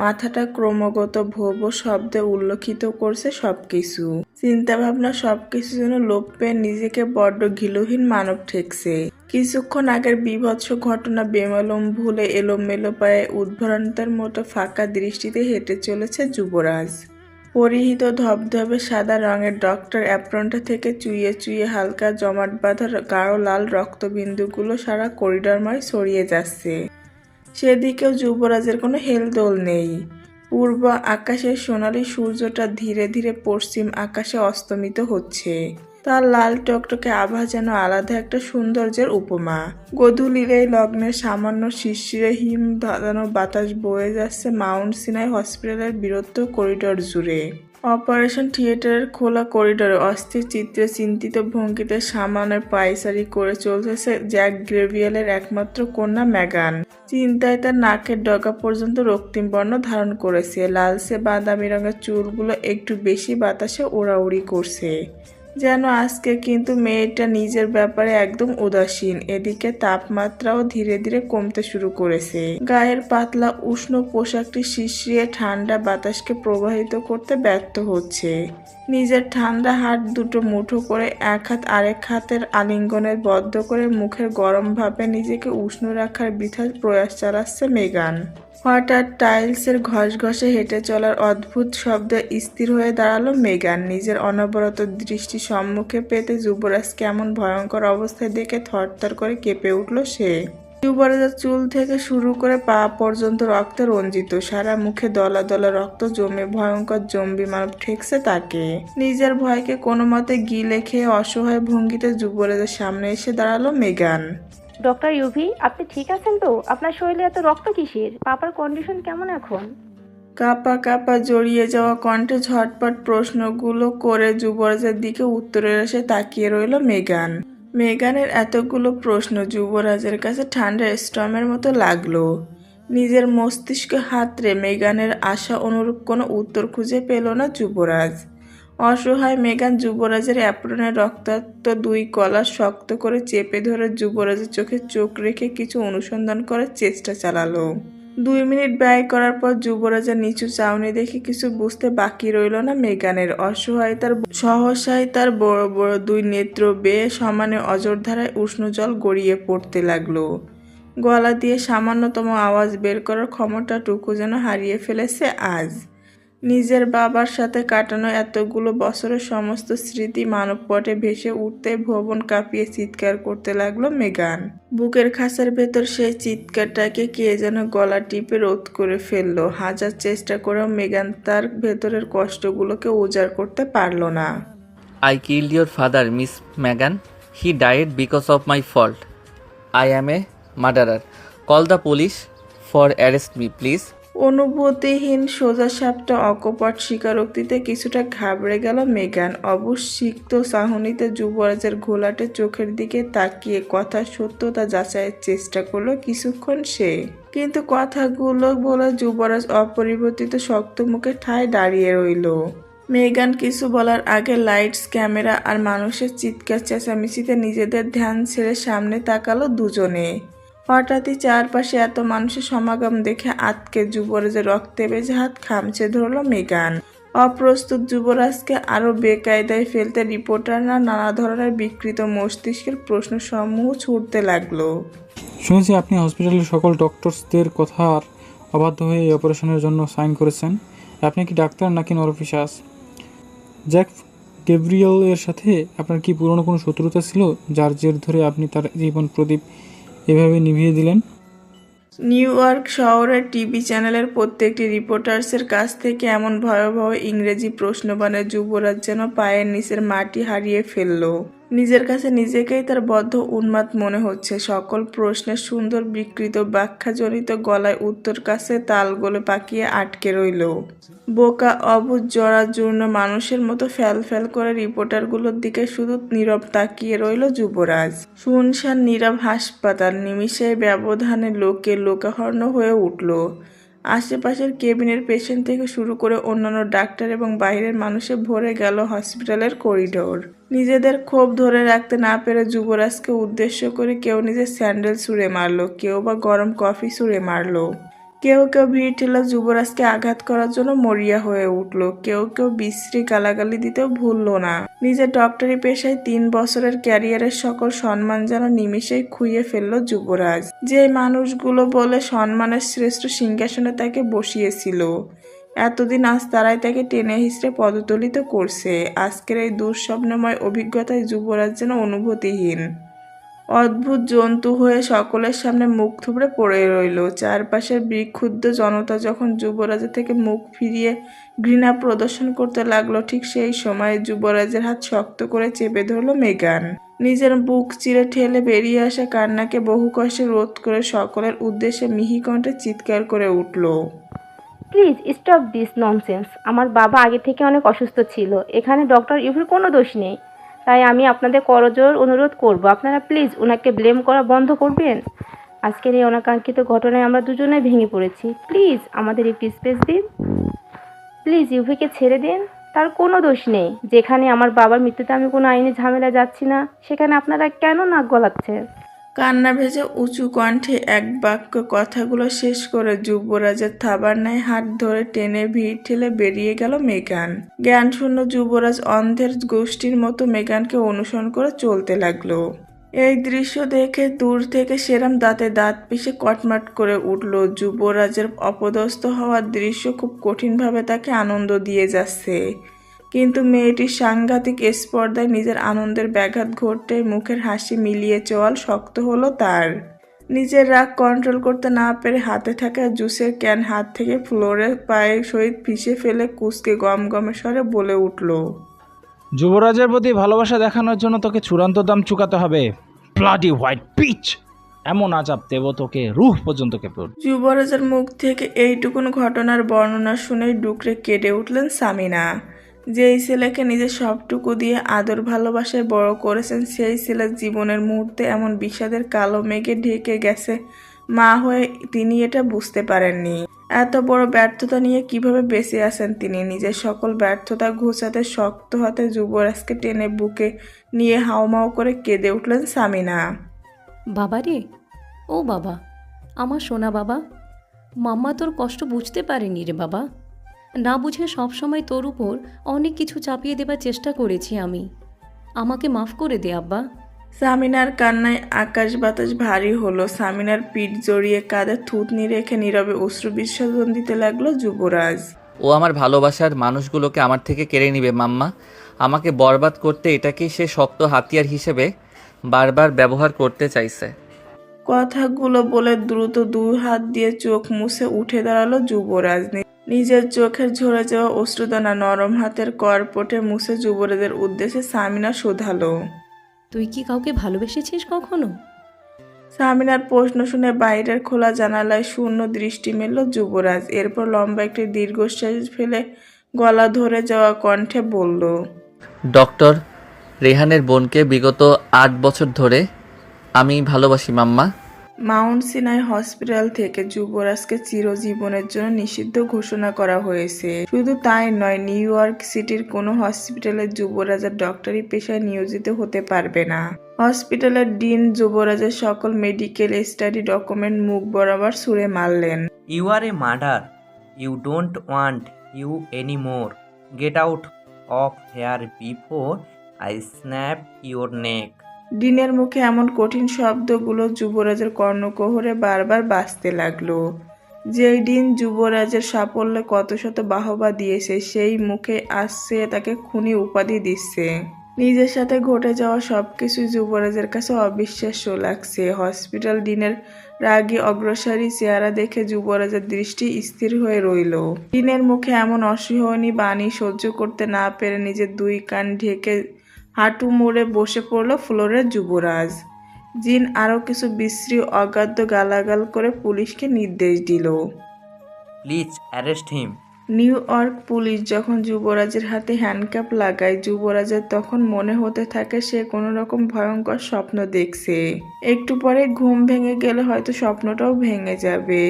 মাথাটা ক্রমাগত ভো ভো শব্দে উল্লেখিত করছে সবকিছু। চিন্তাভাবনা সবকিছু যেন লোপ পেয়ে নিজেকে বড্ড ঘিলুহীন মানব ঠেকছে। কিছুক্ষণ আগের বিভৎস ঘটনা বেমালুম ভুলে এলোমেলো পায়ে উদ্ভ্রান্তের মতো ফাঁকা দৃষ্টিতে হেঁটে চলেছে যুবরাজ। পরিহিত ধবধবে সাদা রঙের ডক্টর অ্যাপ্রনটা থেকে চুইয়ে চুইয়ে হালকা জমাট বাঁধা গাঢ় লাল রক্তবিন্দুগুলো সারা করিডরময় ছড়িয়ে যাচ্ছে। সেদিকেও যুবরাজের কোনো হেলদোল নেই। পূর্ব আকাশের সোনালি সূর্যটা ধীরে ধীরে পশ্চিম আকাশে অস্তমিত হচ্ছে। তার লাল টকটকে আভা যেন আলাদা একটা সৌন্দর্যের উপমা। গোধূলির এই লগ্নের সামান্য শিশিরে হিম ধাঁধানো বাতাস বয়ে যাচ্ছে মাউন্ট সিনাই হসপিটালের বৃহত্তর করিডর জুড়ে। অপারেশন থিয়েটারের খোলা করিডরে অস্থির চিত্রে চিন্তিত ভঙ্গিতে সামানের পায়চারি করে চলতেছে জ্যাক গ্রেভিয়েলের একমাত্র কন্যা মেগান। চিন্তায় তার নাকের ডগা পর্যন্ত রক্তিম বর্ণ ধারণ করেছে। লালচে বাদামি রঙের চুলগুলো একটু বেশি বাতাসে ওড়াউড়ি করছে, যেন আজকে কিন্তু মেয়েটা নিজের ব্যাপারে একদম উদাসীন। এদিকে তাপমাত্রাও ধীরে ধীরে কমতে শুরু করেছে। গায়ের পাতলা উষ্ণ পোশাকটি শিশিয়ে ঠান্ডা বাতাসকে প্রবাহিত করতে ব্যর্থ হচ্ছে। নিজের ঠান্ডা হাত দুটো মুঠো করে এক হাত আরেক হাতের আলিঙ্গনে বদ্ধ করে মুখের গরম ভাবে নিজেকে উষ্ণ রাখার বৃথা প্রয়াস চালাচ্ছে মেগান। হঠাৎ টাইলসের ঘষঘষে হেঁটে চলার অদ্ভুত শব্দে স্থির হয়ে দাঁড়ালো মেগান। নিজের অনবরত দৃষ্টি সম্মুখে পেতে যুবরাজ কেমন ভয়ঙ্কর অবস্থায় দেখে থরথর করে কেঁপে উঠল সে। যুবরাজের চুল থেকে শুরু করে পা পর্যন্ত রক্তে রঞ্জিত, সারা মুখে দলা দলা রক্ত জমে ভয়ঙ্কর জম্বি মানব ঠেকছে তাকে। নিজের ভয়কে কোনো মতে গিলে খেয়ে অসহায় ভঙ্গিতে যুবরাজের সামনে এসে দাঁড়ালো মেগান। ডক্টর ইউভি, আপনি ঠিক আছেন তো? আপনার শরীরে এত রক্ত কিসের? পাপার কন্ডিশন কেমন এখন? কাঁপা কাঁপা জড়িয়ে যাওয়া কণ্ঠে ঝটপট প্রশ্নগুলো করে যুবরাজের দিকে উত্তরের এসে তাকিয়ে রইল মেগান। মেগানের এতগুলো প্রশ্ন যুবরাজের কাছে ঠান্ডা স্টর্মের মতো লাগলো। নিজের মস্তিষ্কে হাতড়ে মেগানের আশা অনুরূপ কোনো উত্তর খুঁজে পেল না যুবরাজ। অসহায় মেগান যুবরাজের অ্যাপ্রনের রক্তাক্ত দুই কলার শক্ত করে চেপে ধরে যুবরাজের চোখে চোখ রেখে কিছু অনুসন্ধান করার চেষ্টা চালালো। 2 মিনিট ব্যয় করার পর যুবরাজের নিচু চাউনি দেখে কিছু বুঝতে বাকি রইল না মেগানের। সহসায় তার বড় বড় দুই নেত্র বেয়ে সমানে অজর ধারায় উষ্ণ জল গড়িয়ে পড়তে লাগলো। গলা দিয়ে সামান্যতম আওয়াজ বের করার ক্ষমতাটুকু যেন হারিয়ে ফেলেছে আজ। নিজের বাবার সাথে কাটানো এতগুলো বছরের সমস্ত স্মৃতি মানবপটে ভেসে উঠতে ভুবন কাঁপিয়ে চিৎকার করতে লাগলো মেগান। বুকের খাঁচার ভেতর সেই চিৎকারটাকে কে যেন গলা টিপে রোধ করে ফেললো। হাজার চেষ্টা করেও মেগান তার ভেতরের কষ্টগুলোকে উজাড় করতে পারল না। I killed your father, Miss Megan. He died because of my fault. I am a murderer. Call the police for arrest me, please. অনুভূতিহীন সোজাসাপটা অকপট স্বীকারোক্তিতে কিছুটা ঘাবড়ে গেল মেগান। অবশিক্ত চাহনিতে যুবরাজের ঘোলাটে চোখের দিকে তাকিয়ে কথার সত্যতা যাচাইয়ের চেষ্টা করলো কিছুক্ষণ সে। কিন্তু কথাগুলো বলে যুবরাজ অপরিবর্তিত শক্ত মুখে ঠায় দাঁড়িয়ে রইল। মেগান কিছু বলার আগে লাইটস, ক্যামেরা আর মানুষের চিৎকার চেঁচামেচিতে নিজেদের ধ্যান ছেড়ে সামনে তাকালো দুজনে। হঠাৎই চারপাশে এত মানুষের সমাগম দেখে আতকে যুবরাজের রক্তে ভেজে হাত খামচে ধরল মেগান। অপ্রস্তুত যুবরাজকে আরও বেকায়দায় ফেলতে রিপোর্টাররা নানা ধরনের বিকৃত মস্তিষ্কের প্রশ্নসমূহ ছুটতে লাগলো। শুনেছি আপনি হসপিটালের সকল ডক্টরসদের কথার অবাধ্য হয়ে এই অপারেশনের জন্য সাইন করেছেন। আপনি কি ডাক্তার নাকি নরপিশাচ? জ্যাক গ্যাব্রিয়েল এর সাথে আপনার কি পুরনো কোনো শত্রুতা ছিল যার জের ধরে আপনি তার জীবন প্রদীপ এভাবে নিভিয়ে দিলেন? নিউ ইয়র্ক শহরের টিভি চ্যানেলের প্রত্যেকটি রিপোর্টার্সের কাছ থেকে এমন ভয়াবহ ইংরেজি প্রশ্নবাণে যুবরাজ যেন পায়ের নিচের মাটি হারিয়ে ফেলল। নিজের কাছে নিজেকেই তার বদ্ধ উন্মাদ মনে হচ্ছে। সকল প্রশ্নের সুন্দর বিকৃত ব্যাখ্যাজনিত গলায় উত্তর কাছে তালগোলে পাকিয়ে আটকে রইল। বোকা অবুঝ জরাজীর্ণ মানুষের মতো ফ্যাল ফ্যাল করে রিপোর্টারগুলোর দিকে শুধু নীরব তাকিয়ে রইল যুবরাজ। শুনশান নীরব হাসপাতাল নিমিষে ব্যবধানে লোকে লোকাহর্ণ হয়ে উঠল। আশেপাশের কেবিনের পেশেন্ট থেকে শুরু করে অন্যান্য ডাক্তার এবং বাইরের মানুষে ভরে গেল হসপিটালের করিডোর। নিজেদের ক্ষোভ ধরে রাখতে না পেরে যুবরাজকে উদ্দেশ্য করে কেউ নিজের স্যান্ডেল ছুঁড়ে মারল, কেউ বা গরম কফি ছুঁড়ে মারল, কেউ কেউ ভিড় ঠেলা যুবরাজকে আঘাত করার জন্য মরিয়া হয়ে উঠল, কেউ কেউ বিশ্রী গালাগালি দিতেও ভুলল না। নিজের ডক্টরি পেশায় 3 বছরের ক্যারিয়ারের সকল সম্মান যেন নিমিষেই খুইয়ে ফেলল যুবরাজ। যে মানুষগুলো বলে সম্মানের শ্রেষ্ঠ সিংহাসনে তাকে বসিয়েছিল, এতদিন আজ তারাই তাকে টেনে হিঁচড়ে পদতলিত করছে। আজকের এই দুঃস্বপ্নময় অভিজ্ঞতায় যুবরাজ যেন অনুভূতিহীন, অদ্ভুত জন্তু হয়ে সকলের সামনে মুখ থুবড়ে পড়ে রইল। চারপাশের বিক্ষুব্ধ জনতা যখন যুবরাজের থেকে মুখ ফিরিয়ে ঘৃণা প্রদর্শন করতে লাগলো, ঠিক সেই সময় যুবরাজের হাত শক্ত করে চেপে ধরল মেগান। নিজের বুক চিরে ঠেলে বেরিয়ে আসা কান্নাকে বহু কষ্টে রোধ করে সকলের উদ্দেশ্যে মিহি কণ্ঠে চিৎকার করে উঠল, প্লিজ স্টপ দিস ননসেন্স। আমার বাবা আগে থেকে অনেক অসুস্থ ছিল, এখানে ডক্টর ইউভির কোনো দোষ নেই। তাই আমি আপনাদের করজোর অনুরোধ করব, আপনারা প্লিজ ওনাকে ব্লেম করা বন্ধ করবেন। আজকের এই অনাকাঙ্ক্ষিত ঘটনায় আমরা দুজনে ভেঙে পড়েছি। প্লিজ আমাদের একটু স্পেস দিন। প্লিজ ইউভিকে ছেড়ে দিন, তার কোনো দোষ নেই। যেখানে আমার বাবার মৃত্যুতে আমি কোনো আইনি ঝামেলা যাচ্ছি না, সেখানে আপনারা কেন নাক গলাচ্ছেন? কান্না ভেজে উঁচু কণ্ঠে এক বাক্য কথাগুলো শেষ করে যুবরাজের থাবার ন্যায় হাত ধরে টেনে ভিড় ঠেলে বেরিয়ে গেল মেগান। জ্ঞানশূন্য যুবরাজ অন্ধের গোষ্ঠীর মতো মেগানকে অনুসরণ করে চলতে লাগলো। এই দৃশ্য দেখে দূর থেকে সেরাম দাঁতে দাঁত পিষে কটমাট করে উঠল। যুবরাজের অপদস্থ হওয়ার দৃশ্য খুব কঠিনভাবে তাকে আনন্দ দিয়ে যাচ্ছে, কিন্তু মেয়েটির সাংঘাতিক স্পর্ধায় নিজের আনন্দের ব্যাঘাত ঘটতে মুখের হাসি মিলিয়ে চোয়াল শক্ত হলো তার। নিজের রাগ কন্ট্রোল করতে না পেরে হাতে থাকা জুসের ক্যান হাত থেকে ফ্লোরে পায়ের সহিত পিষে ফেলে কুঁচকে গমগমে স্বরে বলে উঠল, যুবরাজের প্রতি ভালোবাসা দেখানোর জন্য তোকে চূড়ান্ত দাম চুকাতে হবে। ব্লাডি হোয়াইট পিচ, এমন আজাব দেব তোকে রুহ পর্যন্ত কেঁপে উঠবে। যুবরাজের মুখ থেকে এইটুকুন ঘটনার বর্ণনা শুনেই ডুকরে কেঁদে উঠলেন সামিনা। যেই ছেলেকে নিজের সবটুকু দিয়ে আদর ভালোবাসায় বড় করেছেন, সেই ছেলের জীবনের মুহূর্তে এমন বিষাদের কালো মেঘে ঢেকে গেছে, মা হয়ে তিনি এটা বুঝতে পারেননি। এত বড় ব্যর্থতা নিয়ে কিভাবে বেঁচে আছেন তিনি। নিজের সকল ব্যর্থতা ঘোচাতে শক্ত হাতে যুবরাজকে টেনে বুকে নিয়ে হাউমাউ করে কেঁদে উঠলেন সামিনা। বাবা রে, ও বাবা, আমার সোনা বাবা, মাম্মা তোর কষ্ট বুঝতে পারেনি রে বাবা। না বুঝে সবসময় তোর উপর অনেক কিছু চাপিয়ে দেবার চেষ্টা করেছি আমি, আমাকে মাফ করে দে আব্বা। সামিনার কান্নায় আকাশ বাতাস ভারী হলো। সামিনার পিঠ জড়িয়ে কাঁধে থুতনি রেখে নীরবে অশ্রু বিসর্জন দিতে লাগলো যুবরাজ। ও আমার ভালোবাসার মানুষগুলোকে আমার থেকে কেড়ে নিবে মাম্মা, আমাকে বরবাদ করতে এটাকেই সে শক্ত হাতিয়ার হিসেবে বারবার ব্যবহার করতে চাইছে। কথাগুলো বলে দ্রুত দুই হাত দিয়ে চোখ মুছে উঠে দাঁড়ালো যুবরাজ। নিজের চোখের ঝরে যাওয়া অশ্রুদানা নরম হাতের করপটে মুছে যুবরাজের উদ্দেশ্যে সামিনা শোধালো, তুই কি কাউকে ভালোবেসেছিস কখনো? সামিনার প্রশ্ন শুনে বাইরের খোলা জানালায় শূন্য দৃষ্টি মেলল যুবরাজ। এরপর লম্বা একটি দীর্ঘশ্বাস ফেলে গলা ধরে যাওয়া কণ্ঠে বলল, ডক্টর রেহানের বোনকে বিগত 8 বছর ধরে আমি ভালোবাসি মাম্মা। মাউন্ট সিনাই হসপিটাল থেকে যুবরাজকে চিরজীবনের জন্য নিষিদ্ধ ঘোষণা করা হয়েছে। শুধু তাই নয়, নিউ ইয়র্ক সিটির কোনো হসপিটালে যুবরাজের ডক্টরি পেশায় নিয়োজিত হতে পারবে না। হসপিটালের ডিন যুবরাজের সকল মেডিকেল স্টাডি ডকুমেন্ট মুখ বরাবর ছুঁড়ে মারলেন। You are a murder, you don't want you any more, get out of here before I snap your neck. ডিনের মুখে এমন কঠিন শব্দগুলো যুবরাজের কর্ণকোহরে বারবার বাজতে লাগলো। যেই ডিন যুবরাজের সাফল্যে কত শত বাহবা দিয়েছে, সেই মুখে আসছে তাকে খুনি উপাধি দিচ্ছে। নিজের সাথে ঘটে যাওয়া সবকিছু যুবরাজের কাছে অবিশ্বাস্য লাগছে। হসপিটাল ডিনের রাগী অগ্রসরী চেহারা দেখে যুবরাজের দৃষ্টি স্থির হয়ে রইল। ডিনের মুখে এমন অসহনীয় বাণী সহ্য করতে না পেরে নিজের দুই কান ঢেকে হাঁটু মুড়ে বসে পড়ল ফ্লোরের যুবরাজ। জিন আরও কিছু বিশ্রী অগাধ্য গালাগাল করে পুলিশকে নির্দেশ দিল, please arrest him. New York police যখন যুবরাজের হাতে হ্যান্ডকাপ লাগায়, যুবরাজের তখন মনে হতে থাকে সে কোনো রকম ভয়ঙ্কর স্বপ্ন দেখছে। একটু পরে ঘুম ভেঙে গেলে হয়তো স্বপ্নটাও ভেঙে যাবে।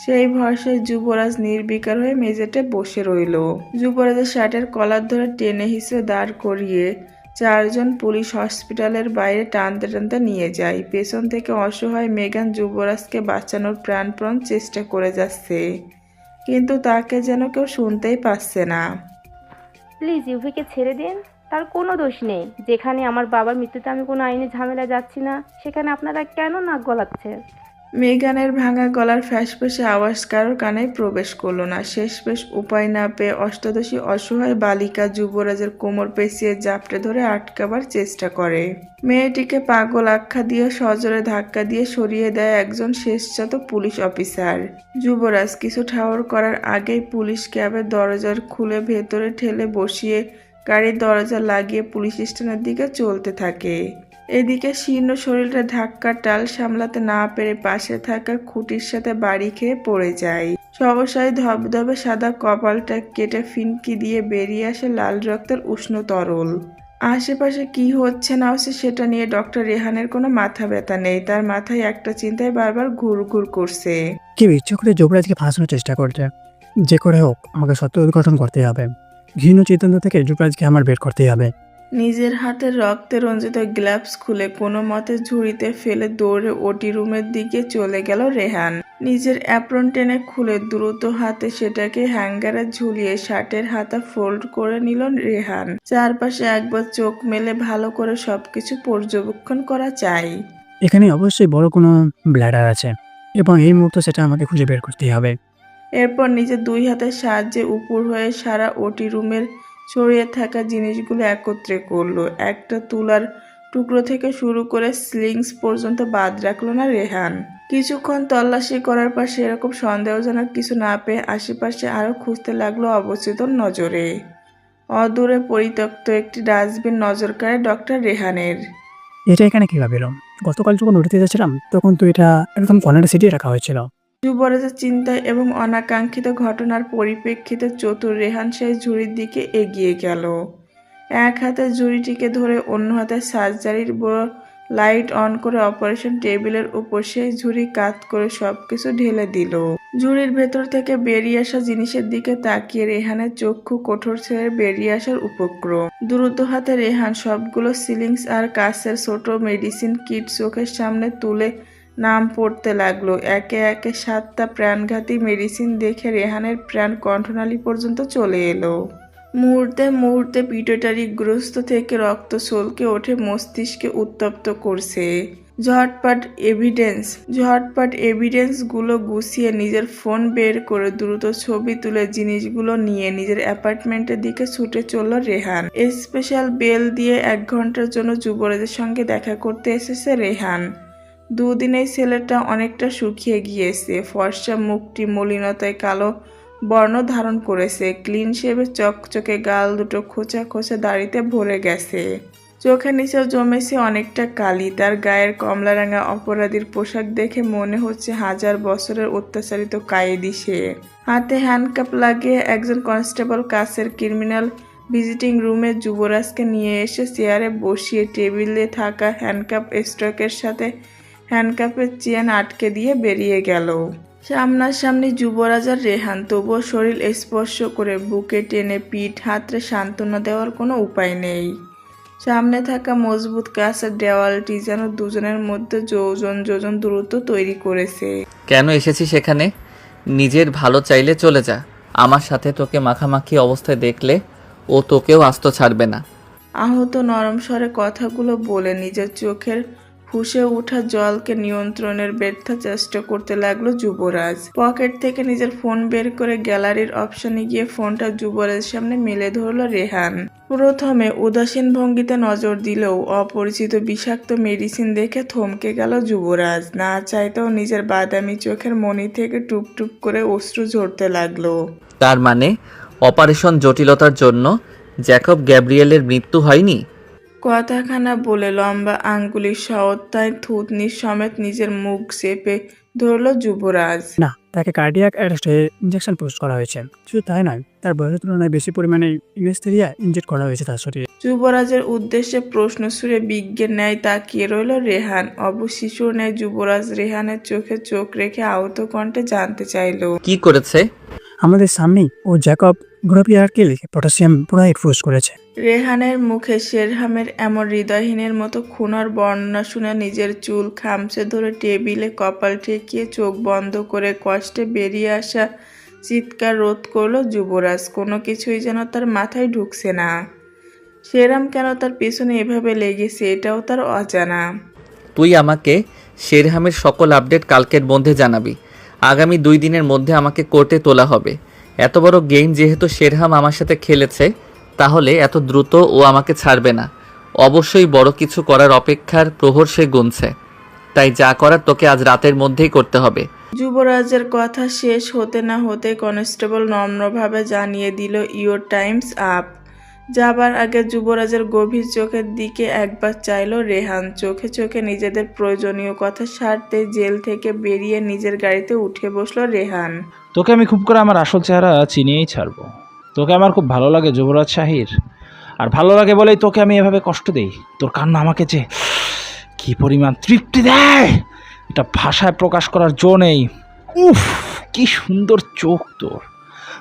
সেই ভরসায় যুবরাজ নির্বিকার হয়ে মেঝেতে বসে রইল। যুবরাজের শার্টের কলার ধরে টেনে হিসেবে দাঁড় করিয়ে 4 জন পুলিশ হসপিটালের বাইরে টানতে টানতে নিয়ে যায়। পেছন থেকে অসহায় মেগান যুবরাজকে বাঁচানোর প্রাণপণ চেষ্টা করে যাচ্ছে, কিন্তু তাকে যেন কেউ শুনতেই পাচ্ছে না। প্লিজ ইউভিকে ছেড়ে দিন, তার কোনো দোষ নেই। যেখানে আমার বাবার মৃত্যুতে আমি কোনো আইনি ঝামেলা যাচ্ছি না, সেখানে আপনারা কেন নাক গলাচ্ছেন? মেগানের ভাঙা গলার ফ্যাসফ্যাসে আওয়াজ কারোর কানে প্রবেশ করলো না। শেষমেশ উপায় না পেয়ে অষ্টাদশী অসহায় বালিকা যুবরাজের কোমর পেঁচিয়ে জাপটে ধরে আটকাবার চেষ্টা করে। মেয়েটিকে পাগল আখ্যা দিয়ে সজোরে ধাক্কা দিয়ে সরিয়ে দেয় একজন শেষজাত পুলিশ অফিসার। যুবরাজ কিছু ঠাউর করার আগেই পুলিশ ক্যাবের দরজার খুলে ভেতরে ঠেলে বসিয়ে গাড়ির দরজা লাগিয়ে পুলিশ স্টেশনের দিকে চলতে থাকে। এদিকে শীর্ণ শরীরটা ধাক্কার টাল সামলাতে না পেরে পাশে থাকা খুঁটির সাথে বাড়ি খেয়ে পড়ে যায়। সবসাই ধবধবে সাদা কপালটা কেটে ফিনকি দিয়ে বেরিয়ে আসে লাল রক্তের উষ্ণ তরল। আশেপাশে কি হচ্ছে না হচ্ছে সেটা নিয়ে ডক্টর রেহানের কোনো মাথা ব্যথা নেই। তার মাথায় একটা চিন্তায় বারবার ঘুরঘুর করছে। কেউ ইচ্ছে করে যুবরাজকে ফাঁসানোর চেষ্টা করছে। যে করে হোক আমাকে সত্য উদ্ঘাটন করতেই হবে। ঘৃণ চিন্তা থেকে যুবরাজকে আমার বের করতেই হবে। নিজের হাতের রক্তে রঞ্জিত গ্লাভস খুলে কোনো মতে ঝুড়িতে ফেলে দৌড়ে ওটি রুমের দিকে চলে গেল রেহান। নিজের অ্যাপ্রন টেনে খুলে দ্রুত হাতে সেটাকে হ্যাঙ্গারে ঝুলিয়ে শার্টের হাতা ফোল্ড করে নিল রেহান। চারপাশে একবার চোখ মেলে ভালো করে সবকিছু পর্যবেক্ষণ করা চাই। এখানে অবশ্যই বড় কোনো ব্ল্যাডার আছে এবং এই মুহূর্তে সেটা আমাকে খুঁজে বের করতেই হবে। এরপর নিজের দুই হাতের সাহায্যে উপর হয়ে সারা ওটি রুমের ছড়িয়ে থাকা জিনিসগুলো একত্রে করলো। একটা তুলার টুকরো থেকে শুরু করে স্লিংস পর্যন্ত বাদ রাখলো না রেহান। কিছুক্ষণ তল্লাশি করার পর সেরকম সন্দেহজনক কিছু না পেয়ে আশেপাশে আরো খুঁজতে লাগলো অবচেতন নজরে। অদূরে পরিত্যক্ত একটি ডাস্টবিন নজর কাড়ে ডক্টর রেহানের। এটা এখানে কিভাবে এলো? গতকাল যখন উঠতে যাচ্ছিলাম তখন তো এটা একদম কর্নারে সিটিয়ে রাখা হয়েছিল। যুবরাজের চিন্তায় এবং অনাকাঙ্ক্ষিত ঘটনার পরিপ্রেক্ষিতে চতুর রেহান সেই ঝুড়ির দিকে এগিয়ে গেল। এক হাতে ঝুড়িটিকে ধরে অন্য হাতে সার্জারির বড় লাইট অন করে অপারেশন টেবিলের উপর সেই ঝুড়ি কাত করে সবকিছু ঢেলে দিল। ঝুড়ির ভেতর থেকে বেরিয়ে আসা জিনিসের দিকে তাকিয়ে রেহানের চক্ষু কঠোর ছেড়ে বেরিয়ে আসার উপক্রম। দ্রুত হাতে রেহান সবগুলো সিলিংস আর কাছের ছোট মেডিসিন কিট চোখের সামনে তুলে নাম পড়তে লাগলো। একে একে 7টা প্রাণঘাতী মেডিসিন দেখে রেহানের প্রাণ কণ্ঠনালী পর্যন্ত চলে এলো। মুহূর্তে মুহূর্তে পিটুইটারি গ্রস্ত থেকে রক্ত ছলকে ওঠে, মস্তিষ্কে উত্তপ্ত করছে। ঝটপট এভিডেন্সগুলো গুছিয়ে নিজের ফোন বের করে দ্রুত ছবি তুলে জিনিসগুলো নিয়ে নিজের অ্যাপার্টমেন্টের দিকে ছুটে চলল রেহান। স্পেশাল বেল দিয়ে 1 ঘন্টার জন্য যুবরাজের সঙ্গে দেখা করতে এসেছে রেহান। দুদিনেই ছেলেটা অনেকটা শুকিয়ে গিয়েছে। ফর্সা মুখটি মলিনতায় কালো বর্ণ ধারণ করেছে। ক্লিন শেভে চকচকে গাল দুটো খোঁচা খোঁচা দাড়িতে ভরে গেছে। চোখের নিচেও জমেছে অনেকটা কালি। তার গায়ের কমলারাঙা অপরাধীর পোশাক দেখে মনে হচ্ছে 1000 বছরের অত্যাচারিত কায়েদি সে। হাতে হ্যান্ডকাপ লাগিয়ে একজন কনস্টেবল কাছের ক্রিমিনাল ভিজিটিং রুমে যুবরাজকে নিয়ে এসে চেয়ারে বসিয়ে টেবিলে থাকা হ্যান্ডকাপ স্ট্রকের সাথে হ্যান্ডকাপের চেন আটকে দিয়ে বেরিয়ে গেল। সামনাসামনি যুবরাজ আর রেহান, তবুও শরীর স্পর্শ করে বুকে টেনে পিঠ হাতড়ে সান্ত্বনা দেওয়ার কোনো উপায় নেই। সামনে থাকা মজবুত কাঁচের দেওয়ালটি যেন দুজনের মধ্যে যোজন যোজন দূরত্ব তৈরি করেছে। কেন এসেছি সেখানে? নিজের ভালো চাইলে চলে যা। আমার সাথে তোকে মাখামাখি অবস্থায় দেখলে ও তোকেও আস্ত ছাড়বে না। আহত নরম স্বরে কথাগুলো বলে নিজের চোখের ফুঁসে ওঠা জলকে নিয়ন্ত্রণের ব্যর্থ চেষ্টা করতে লাগলো যুবরাজ। পকেট থেকে নিজের ফোন বের করে গ্যালারির অপশনে গিয়ে ফোনটা যুবরাজের সামনে মেলে ধরলো রেহান। প্রথমে উদাসীন ভঙ্গিতে নজর দিলেও অপরিচিত বিষাক্ত মেডিসিন দেখে থমকে গেল যুবরাজ। না চাইতেও নিজের বাদামি চোখের মনি থেকে টুপটুপ করে অশ্রু ঝরতে লাগলো। তার মানে অপারেশন জটিলতার জন্য জ্যাকব গ্যাব্রিয়েলের মৃত্যু হয়নি? কথাখানা বলে লম্বা আঙ্গুলির সহায়তায় থুতনি সমেত নিজের মুখ চেপে ধরল যুবরাজ। না, তাকে কার্ডিয়াক অ্যারেস্টে ইনজেকশন পোস্ট করা হয়েছে। শুধু তাই নয়, তার বয়সের তুলনায় বেশি পরিমাণে ইনেস্থেরিয়া ইনজেক্ট করা হয়েছে তার শরীরে। যুবরাজের উদ্দেশ্যে প্রশ্ন সুরে বিজ্ঞের ন্যায় তাকিয়ে রইল রেহান। শিশুর ন্যায় যুবরাজ রেহানের চোখে চোখ রেখে আহত কণ্ঠে জানতে চাইল, কি করেছে? আমাদের সামনেই ও জ্যাকব গ্রোপিয়ারকে পটাশিয়াম পুনরায় পোস্ট করেছে। রেহানের মুখে শেরহামের এমন হৃদয়হীনের মতো খুনার বর্ণনা শুনে নিজের চুল খামচে ধরে টেবিলে কপাল ঠেকিয়ে চোখ বন্ধ করে কষ্টে বেরিয়ে আসা চিৎকার রোধ করলো যুবরাজ। কোনো কিছুই যেন তার মাথায় ঢুকছে না। শেরহাম কেন তার পেছনে এভাবে লেগেছে এটাও তার অজানা। তুই আমাকে শেরহামের সকল আপডেট কালকের মধ্যে জানাবি। আগামী 2 দিনের মধ্যে আমাকে কোর্টে তোলা হবে। এত বড় গেম যেহেতু শেরহাম আমার সাথে খেলেছে, তাহলে এত দ্রুত ও আমাকে ছাড়বে না। অবশ্যই বড় কিছু করার অপেক্ষার প্রহর সে গুনছে, তাই যা করার তোকে আজ রাতের মধ্যেই করতে হবে। যুবরাজের কথা শেষ হতে না হতে কনস্টেবল নম্রভাবে জানিয়ে দিল, ইওর টাইমস আপ। যাবার আগে যুবরাজের গভীর চোখের দিকে একবার চাইল রেহান। চোখে চোখে নিজেদের প্রয়োজনীয় কথা সারতে জেল থেকে বেরিয়ে নিজের গাড়িতে উঠে বসলো রেহান। তোকে আমি খুব করে আমার আসল চেহারা চিনিয়েই ছাড়বো। তোকে আমার খুব ভালো লাগে যুবরাজ শাহির, আর ভালো লাগে বলেই তোকে আমি এভাবে কষ্ট দেই। তোর কান্না আমাকে যে কি পরিমাণ তৃপ্তি দেয় এটা ভাষায় প্রকাশ করার জো নেই। উফ, কি সুন্দর চোখ তোর।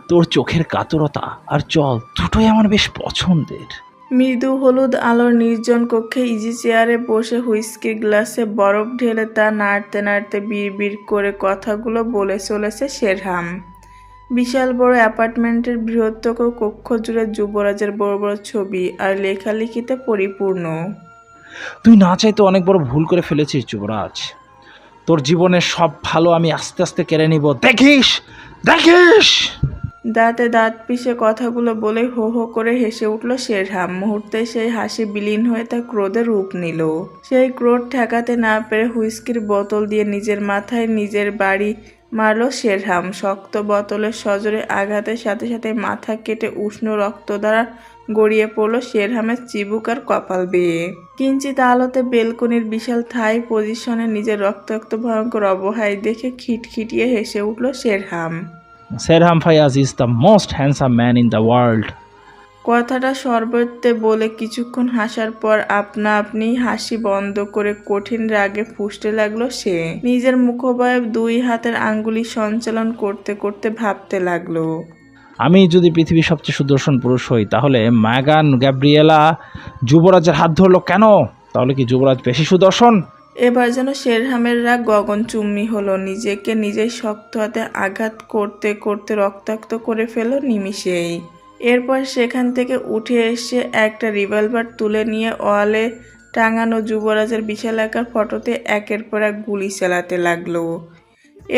তোর চোখের কাতরতা আর জল দুটোই আমার বেশ পছন্দের। মৃদু হলুদ আলোর নির্জন কক্ষে ইজি চেয়ারে বসে হুইস্কির গ্লাসে বরফ ঢেলে তা নাড়তে নাড়তে বিড়বিড় করে কথাগুলো বলে চলেছে শেরহাম। বিশাল বড় অ্যাপার্টমেন্টের বৃহত্তর কক্ষ জুড়ে যুবরাজের বড় বড় ছবি আর লেখালেখিতে পরিপূর্ণ। তুই না চাইতে অনেক বড় ভুল করে ফেলেছিস যুবরাজ। তোর জীবনের সব ভালো আমি আস্তে আস্তে কেড়ে নিব, দেখিস দেখিস। দাঁতে দাঁত পিষে কথাগুলো বলে হো হো করে হেসে উঠল শেরহাম। মুহূর্তে সেই হাসি বিলীন হয়ে তা ক্রোধে রূপ নিল। সেই ক্রোধ ঠেকাতে না পেরে হুইস্কির বোতল দিয়ে নিজের মাথায় নিজের বাড়ি মারল শেরহাম। শক্ত বোতলের সজোরে আঘাতের সাথে সাথে মাথা কেটে উষ্ণ রক্ত দ্বারা গড়িয়ে পড়ল শেরহামের চিবুক আর কপাল বেয়ে। কিঞ্চিত আলোতে বেলকনির বিশাল থাই পজিশনে নিজের রক্তাক্ত ভয়ঙ্কর অবহায় দেখে খিটখিটিয়ে হেসে উঠল Sherham. Sherham Fayaz is the most handsome man in the world. কথাটা সর্বত্রে বলে কিছুক্ষণ হাসার পর আপনা আপনি হাসি বন্ধ করে কঠিন রাগে ফুঁসতে লাগলো সে। নিজের মুখবয়ব 2 হাতের আঙ্গুলি সঞ্চালন করতে করতে ভাবতে লাগলো, আমি যদি পৃথিবীর সবচেয়ে সুদর্শন পুরুষ হই তাহলে ম্যাগান গ্যাব্রিয়েলা যুবরাজের হাত ধরলো কেন? তাহলে কি যুবরাজ বেশি সুদর্শন? এবার যেন শেরহামের রাগ গগনচুম্বী হলো। নিজেকে নিজেই শক্ত হাতে আঘাত করতে করতে রক্তাক্ত করে ফেলো নিমিষেই। এরপর সেখান থেকে উঠে এসে একটা রিভলভার তুলে নিয়ে ওয়ালে টাঙানো যুবরাজের বিশালাকার ফটোতে একের পর এক গুলি চালাতে লাগলো।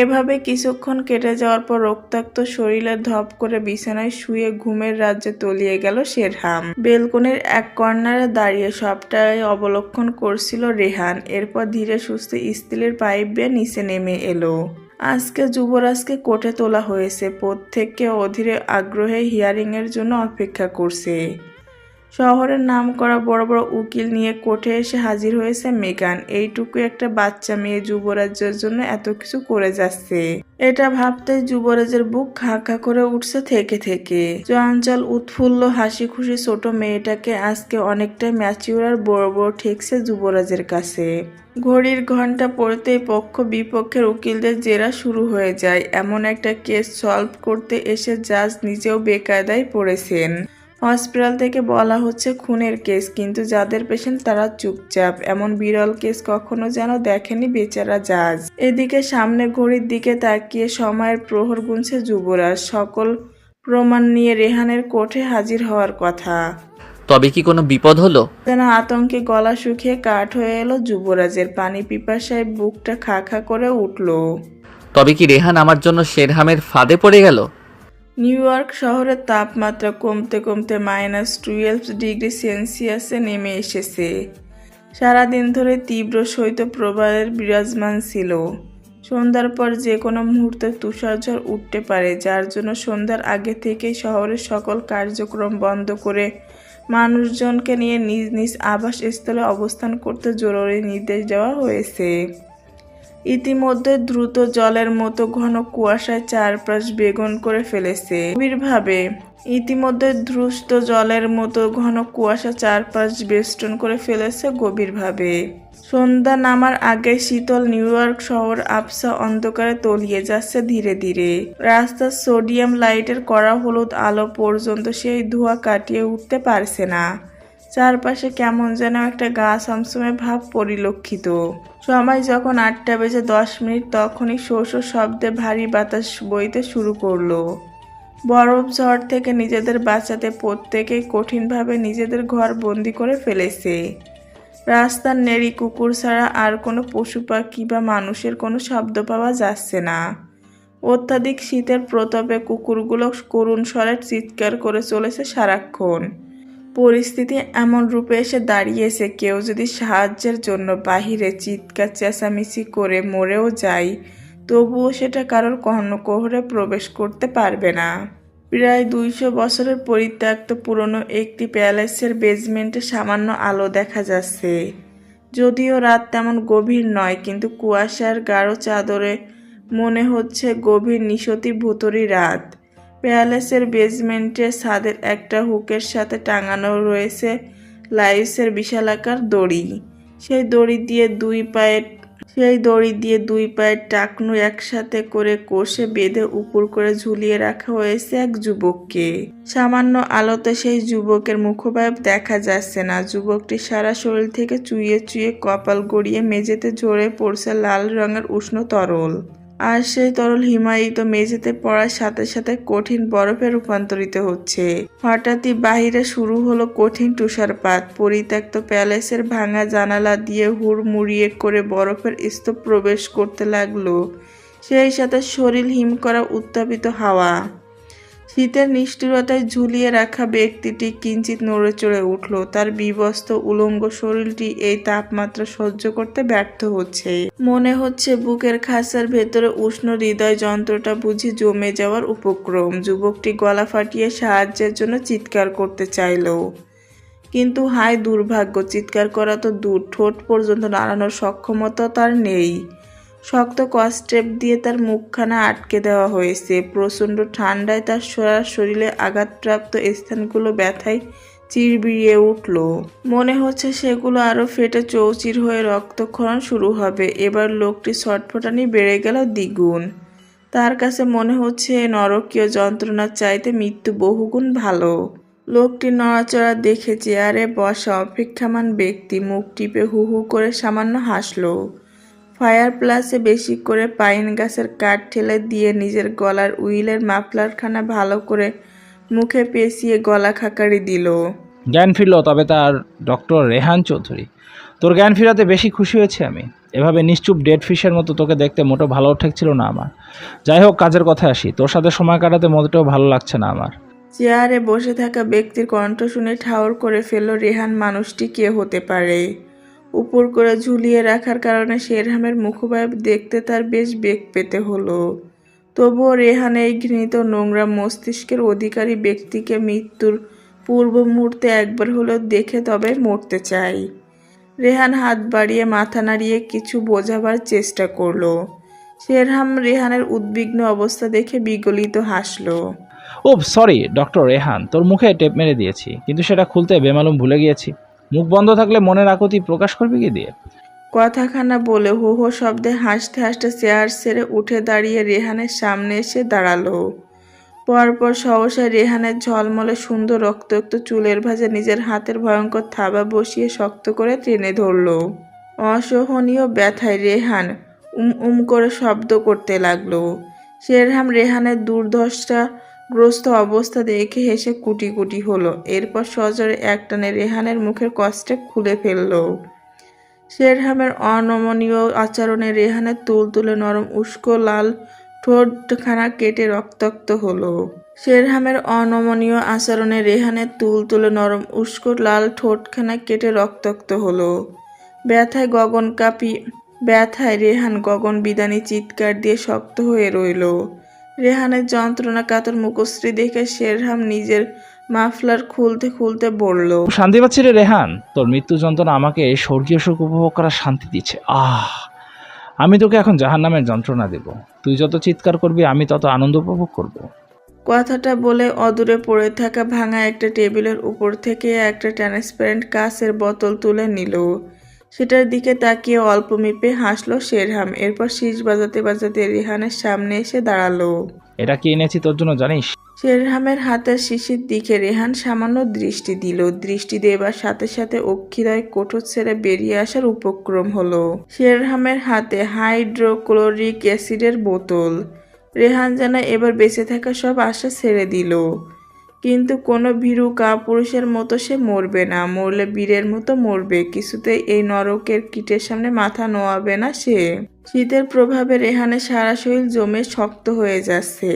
এভাবে কিছুক্ষণ কেটে যাওয়ার পর রক্তাক্ত শরীরে ধপ করে বিছানায় শুয়ে ঘুমের রাজ্যে তলিয়ে গেল শেরহাম। বেলকনির এক কর্নারে দাঁড়িয়ে সবটাই অবলোকন করছিল রেহান। এরপর ধীরে সুস্থে স্টিলের পাইপ বেয়ে নিচে নেমে এলো। আজকে যুবরাজকে কোর্টে তোলা হয়েছে। প্রত্যেককে অধীরে আগ্রহে হিয়ারিংয়ের জন্য অপেক্ষা করছে। শহরের নামকরা বড় বড় উকিল নিয়ে কোর্টে এসে হাজির হয়েছে মেগান। এইটুকু একটা বাচ্চা মেয়ে যুবরাজের জন্য এত কিছু করে যাচ্ছে, এটা ভাবতে যুবরাজের বুক খা খা করে উঠছে থেকে থেকে। চঞ্চল উৎফুল্ল হাসি খুশি ছোট মেয়েটাকে আজকে অনেকটাই ম্যাচিউর আর বড় বড় ঠেকছে যুবরাজের কাছে। ঘড়ির ঘন্টা পড়তেই পক্ষ বিপক্ষের উকিলদের জেরা শুরু হয়ে যায়। এমন একটা কেস সলভ করতে এসে জাজ নিজেও বেকায়দায় পড়েছেন। হসপিটাল থেকে বলা হচ্ছে খুনের কেস, কিন্তু যাদের পেশেন্ট তারা চুপচাপ। এমন বিরল কেস কখনো যেন দেখেনি বেচারা জাজ। এদিকে সামনে ঘড়ির দিকে তাকিয়ে সময়ের প্রহর গুনছে যুবরাজ। সকল প্রমাণ নিয়ে রেহানের কোর্টে হাজির হওয়ার কথা। তবে কি কোনো বিপদ হলো? যেন আতঙ্কে গলা শুকিয়ে কাঠ হয়ে এলো যুবরাজের। পানি পিপাসায় বুকটা খা খা করে উঠল। তবে কি রেহান আমার জন্য শেরহামের ফাঁদে পড়ে গেল? নিউ ইয়র্ক শহরের তাপমাত্রা কমতে কমতে -12 ডিগ্রি সেলসিয়াসে নেমে এসেছে। সারাদিন ধরে তীব্র শৈত্যপ্রবাহের বিরাজমান ছিল। সন্ধ্যার পর যে কোনো মুহূর্তে তুষারঝড় উঠতে পারে, যার জন্য সন্ধ্যার আগে থেকেই শহরের সকল কার্যক্রম বন্ধ করে মানুষজনকে নিয়ে নিজ নিজ আবাসস্থলে অবস্থান করতে জরুরি নির্দেশ দেওয়া হয়েছে। ইতিমধ্যে দ্রুত জলের মতো ঘন কুয়াশায় চারপাশ বেগুন করে ফেলেছে গভীরভাবে। ইতিমধ্যে দ্রুত জলের মতো ঘন কুয়াশা চারপাশ বেষ্টন করে ফেলেছে গভীরভাবে। সন্ধ্যা নামার আগে শীতল নিউ ইয়র্ক শহর আবছা অন্ধকারে তলিয়ে যাচ্ছে ধীরে ধীরে। রাস্তার সোডিয়াম লাইটের কড়া হলুদ আলো পর্যন্ত সেই ধোঁয়া কাটিয়ে উঠতে পারছে না। চারপাশে কেমন যেন একটা গা ছমছমে ভাব পরিলক্ষিত। সময় যখন 8:10 তখনই শো শো শব্দে ভারী বাতাস বইতে শুরু করলো। বরফ ঝড় থেকে নিজেদের বাঁচাতে প্রত্যেকেই কঠিনভাবে নিজেদের ঘর বন্দি করে ফেলেছে। রাস্তার নেড়ি কুকুর ছাড়া আর কোনো পশু পাখি বা মানুষের কোনো শব্দ পাওয়া যাচ্ছে না। অত্যাধিক শীতের প্রতাপে কুকুরগুলো করুণ স্বরে চিৎকার করে চলেছে সারাক্ষণ। পরিস্থিতি এমন রূপে এসে দাঁড়িয়েছে, কেউ যদি সাহায্যের জন্য বাহিরে চিৎকার চেঁচামেচি করে মরেও যায়, তবুও সেটা কারোর কর্ণকুহরে প্রবেশ করতে পারবে না। প্রায় 200 বছরের পরিত্যক্ত পুরনো একটি প্যালেসের বেজমেন্টে সামান্য আলো দেখা যাচ্ছে। যদিও রাত তেমন গভীর নয়, কিন্তু কুয়াশার গাঢ় চাদরে মনে হচ্ছে গভীর নিশতি ভুতুড়ি রাত। প্যালেসের বেজমেন্টের ছাদের একটা হুকের সাথে টাঙানো রয়েছে লাইসের বিশালাকার দড়ি। সেই দড়ি দিয়ে দুই পায়ের টাকনু একসাথে করে কষে বেঁধে উপর করে ঝুলিয়ে রাখা হয়েছে এক যুবককে। সামান্য আলোতে সেই যুবকের মুখভাব দেখা যাচ্ছে না। যুবকটি সারা শরীর থেকে চুইয়ে চুইয়ে কপাল গড়িয়ে মেঝেতে ঝরে পড়ছে লাল রঙের উষ্ণ তরল। আর সেই তরল হিমায়িত মেঝেতে পড়ার সাথে সাথে কঠিন বরফে রূপান্তরিত হচ্ছে। হঠাৎই বাহিরে শুরু হলো কঠিন তুষারপাত। পরিত্যক্ত প্যালেসের ভাঙা জানালা দিয়ে হুড়মুড়িয়ে করে বরফের স্তূপ প্রবেশ করতে লাগলো, সেই সাথে শরীর হিম করা উত্তাপিত হাওয়া। শীতের নিষ্ঠুরতায় ঝুলিয়ে রাখা ব্যক্তিটি কিঞ্চিত নড়ে চড়ে উঠল। তার বিবস্ত্র উলঙ্গ শরীরটি এই তাপমাত্রা সহ্য করতে ব্যর্থ হচ্ছে। মনে হচ্ছে বুকের খাঁচার ভেতরে উষ্ণ হৃদয় যন্ত্রটা বুঝি জমে যাওয়ার উপক্রম। যুবকটি গলা ফাটিয়ে সাহায্যের জন্য চিৎকার করতে চাইল, কিন্তু হায় দুর্ভাগ্য, চিৎকার করা তো দূর, ঠোঁট পর্যন্ত নাড়ানোর সক্ষমতা তার নেই। শক্ত কস্টেপ দিয়ে তার মুখখানা আটকে দেওয়া হয়েছে। প্রচণ্ড ঠান্ডায় তার শরীরে আঘাতপ্রাপ্ত স্থানগুলো ব্যথায় চিরবিড়িয়ে উঠল। মনে হচ্ছে সেগুলো আরও ফেটে চৌচির হয়ে রক্তক্ষরণ শুরু হবে। এবার লোকটি ছটফটানি বেড়ে গেল দ্বিগুণ। তার কাছে মনে হচ্ছে নরকীয় যন্ত্রণার চাইতে মৃত্যু বহুগুণ ভালো। লোকটি নড়াচড়া দেখে চেয়ারে বসা অপেক্ষামান ব্যক্তি মুখ টিপে হু হু করে সামান্য হাসল। ফায়ার প্লাসে বেশি করে পাইন গাছের কাঠ ঠেলে দিয়ে নিজের গলার উইলের মাফলারখানা ভালো করে মুখে পেঁচিয়ে গলা খাকারি দিল। জ্ঞান ফিরল, তবে তার ডক্টর রেহান চৌধুরী। তোর জ্ঞান ফিরাতে বেশি খুশি হয়েছে আমি। এভাবে নিশ্চুপ ডেড ফিশের মতো তোকে দেখতে মোটেও ভালো ঠেকছিল না আমার। যাই হোক, কাজের কথা আসি। তোর সাথে সময় কাটাতে মোটেও ভালো লাগছে না আমার। চেয়ারে বসে থাকা ব্যক্তির কণ্ঠ শুনে ঠাউর করে ফেলল রেহান মানুষটি কে হতে পারে। উপর করে ঝুলিয়ে রাখার কারণে শেরহামের মুখভাব দেখতে তার বেশ বেগ পেতে হলো। তবুও রেহান এই ঘৃণিত নোংরা মস্তিষ্কের অধিকারী ব্যক্তিকে মৃত্যুর পূর্ব মুহূর্তে একবার হলেও দেখে তবে মরতে চাই। রেহান হাত বাড়িয়ে মাথা নাড়িয়ে কিছু বোঝাবার চেষ্টা করলো। শেরহাম রেহানের উদ্বিগ্ন অবস্থা দেখে বিগলিত হাসলো। ও সরি ডক্টর রেহান, তোর মুখে টেপ মেরে দিয়েছি, কিন্তু সেটা খুলতে বেমালুম ভুলে গিয়েছি। মুখ বন্ধ থাকলে মনের আকুতি প্রকাশ করবি কি দিয়ে? কথাখানা বলে হো হো শব্দে হাসতে হাসতে চেয়ার ছেড়ে উঠে দাঁড়িয়ে রেহানের সামনে এসে দাঁড়ালো। পরপর সহসা রেহানের ঝলমলে সুন্দর রক্তাক্ত চুলের ভাঁজে নিজের হাতের ভয়ঙ্কর থাবা বসিয়ে শক্ত করে টেনে ধরল। অসহনীয় ব্যথায় রেহান করে শব্দ করতে লাগলো। শেরহাম রেহানের দুর্দশাগ্রস্ত অবস্থা দেখে হেসে কুটি কুটি হলো। এরপর সজোরে একটানে রেহানের মুখের কস্টেপ খুলে ফেলল। শেরহামের অনমনীয় আচরণে রেহানের তুলতুলে নরম উস্কো লাল ঠোঁটখানা কেটে রক্তাক্ত হলো। শেরহামের অনমনীয় আচরণে রেহানের তুলতুলে নরম উস্কো লাল ঠোঁটখানা কেটে রক্তাক্ত হলো। ব্যথায় রেহান গগন বিদানী চিৎকার দিয়ে শক্ত হয়ে রইল। রেহানের যন্ত্রণা কাতর মুখশ্রী দেখে শেরহাম নিজের মাফলার খুলতে খুলতে বলল, শান্তি পাচ্ছি রে রেহান। তোর মৃত্যু যন্ত্রণা আমাকে স্বর্গীয় সুখ উপভোগ করার শান্তি দিচ্ছে। আমি তোকে এখন জাহান্নামের যন্ত্রণা দেব। তুই যত চিৎকার করবি আমি তত আনন্দ উপভোগ করব। কথাটা বলে অদূরে পড়ে থাকা ভাঙা একটা টেবিলের উপর থেকে একটা ট্রান্সপারেন্ট কাঁচের বোতল তুলে নিল। সেটার দিকে তাকিয়ে অল্প মেপে হাসলো শেরহাম। এরপর শীষ বাজাতে বাজাতে রেহানের সামনে এসে দাঁড়ালো। এটা কি এনেছি তোর জন্য জানিস? শেরহামের হাতের শিশির দিকে রেহান সামান্য দৃষ্টি দিল। দৃষ্টি দেবার সাথে সাথে অক্ষিদয় কোঠর ছেড়ে বেরিয়ে আসার উপক্রম হলো। শেরহামের হাতে হাইড্রোক্লোরিক অ্যাসিডের বোতল। রেহান যেন এবার বেঁচে থাকা সব আশা ছেড়ে দিল। কিন্তু কোনো ভীরু কাপুরুষের মতো সে মরবে না, মরলে বীরের মতো মরবে। কিছুতেই এই নরকের কীটের সামনে মাথা নোয়াবে না সে। শীতের প্রভাবে রেহানের সারা শরীর জমে শক্ত হয়ে যাচ্ছে।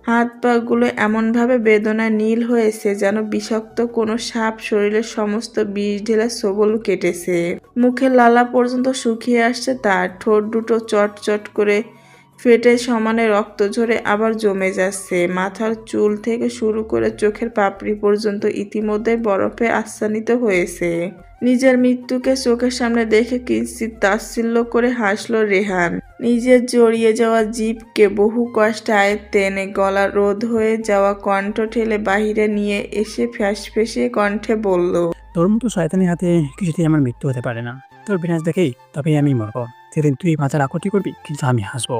হাত পাগুলো এমনভাবে বেদনায় নীল হয়েছে যেন বিষাক্ত কোনো সাপ শরীরের সমস্ত বিষ ঢেলে সবল কেটেছে। মুখের লালা পর্যন্ত শুকিয়ে আসছে তার, ঠোঁট দুটো চট করে ফেটে সমানে রক্ত ঝরে আবার জমে যাচ্ছে। মাথার চুল থেকে শুরু করে চোখের পাপড়ি পর্যন্ত ইতিমধ্যে বরফে আচ্ছাদিত হয়েছে। নিজের মৃত্যুকে চোখের সামনে দেখে কিঞ্চিৎ তাচ্ছিল্য করে হাসল রেহান। নিজের জড়িয়ে যাওয়া জিভকে বহু কষ্টে আয়ত্তে এনে গলা রোধ হয়ে যাওয়া কণ্ঠ ঠেলে বাহিরে নিয়ে এসে ফ্যাঁসফেঁসে কণ্ঠে বলল, তোর মতো শয়তানের হাতে কিছুতেই আমার মৃত্যু হতে পারে না। তোর বিনাশ দেখেই তবেই আমি মরবো। সেদিন তুই মাথার আকতি করবি, কিন্তু আমি হাসবো।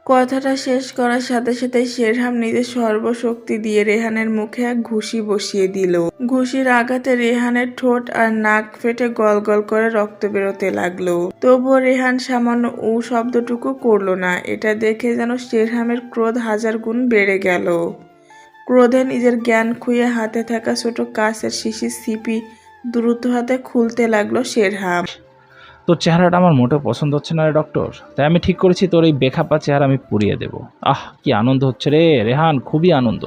কথাটা শেষ করার সাথে সাথে শেরহাম নিজের সর্বশক্তি দিয়ে রেহানের মুখে এক ঘুষি বসিয়ে দিল। ঘুষির আঘাতে রেহানের ঠোঁট আর নাক ফেটে গল গল করে রক্ত বেরোতে লাগলো। তবুও রেহান সামান্য উ শব্দটুকু করলো না। এটা দেখে যেন শেরহামের ক্রোধ 1000 গুণ বেড়ে গেল। ক্রোধে নিজের জ্ঞান খুইয়ে হাতে থাকা ছোট কাঁচের শিশির সিপি দ্রুত হাতে খুলতে লাগলো শেরহাম। তোর চেহারাটা আমার মোটেও পছন্দ হচ্ছে না রে ডক্টর, তাই আমি ঠিক করেছি তোর এই বেখাপ্পা চেহারা আমি পুড়িয়ে দেব। কি আনন্দ হচ্ছে রে রেহান, খুবই আনন্দ।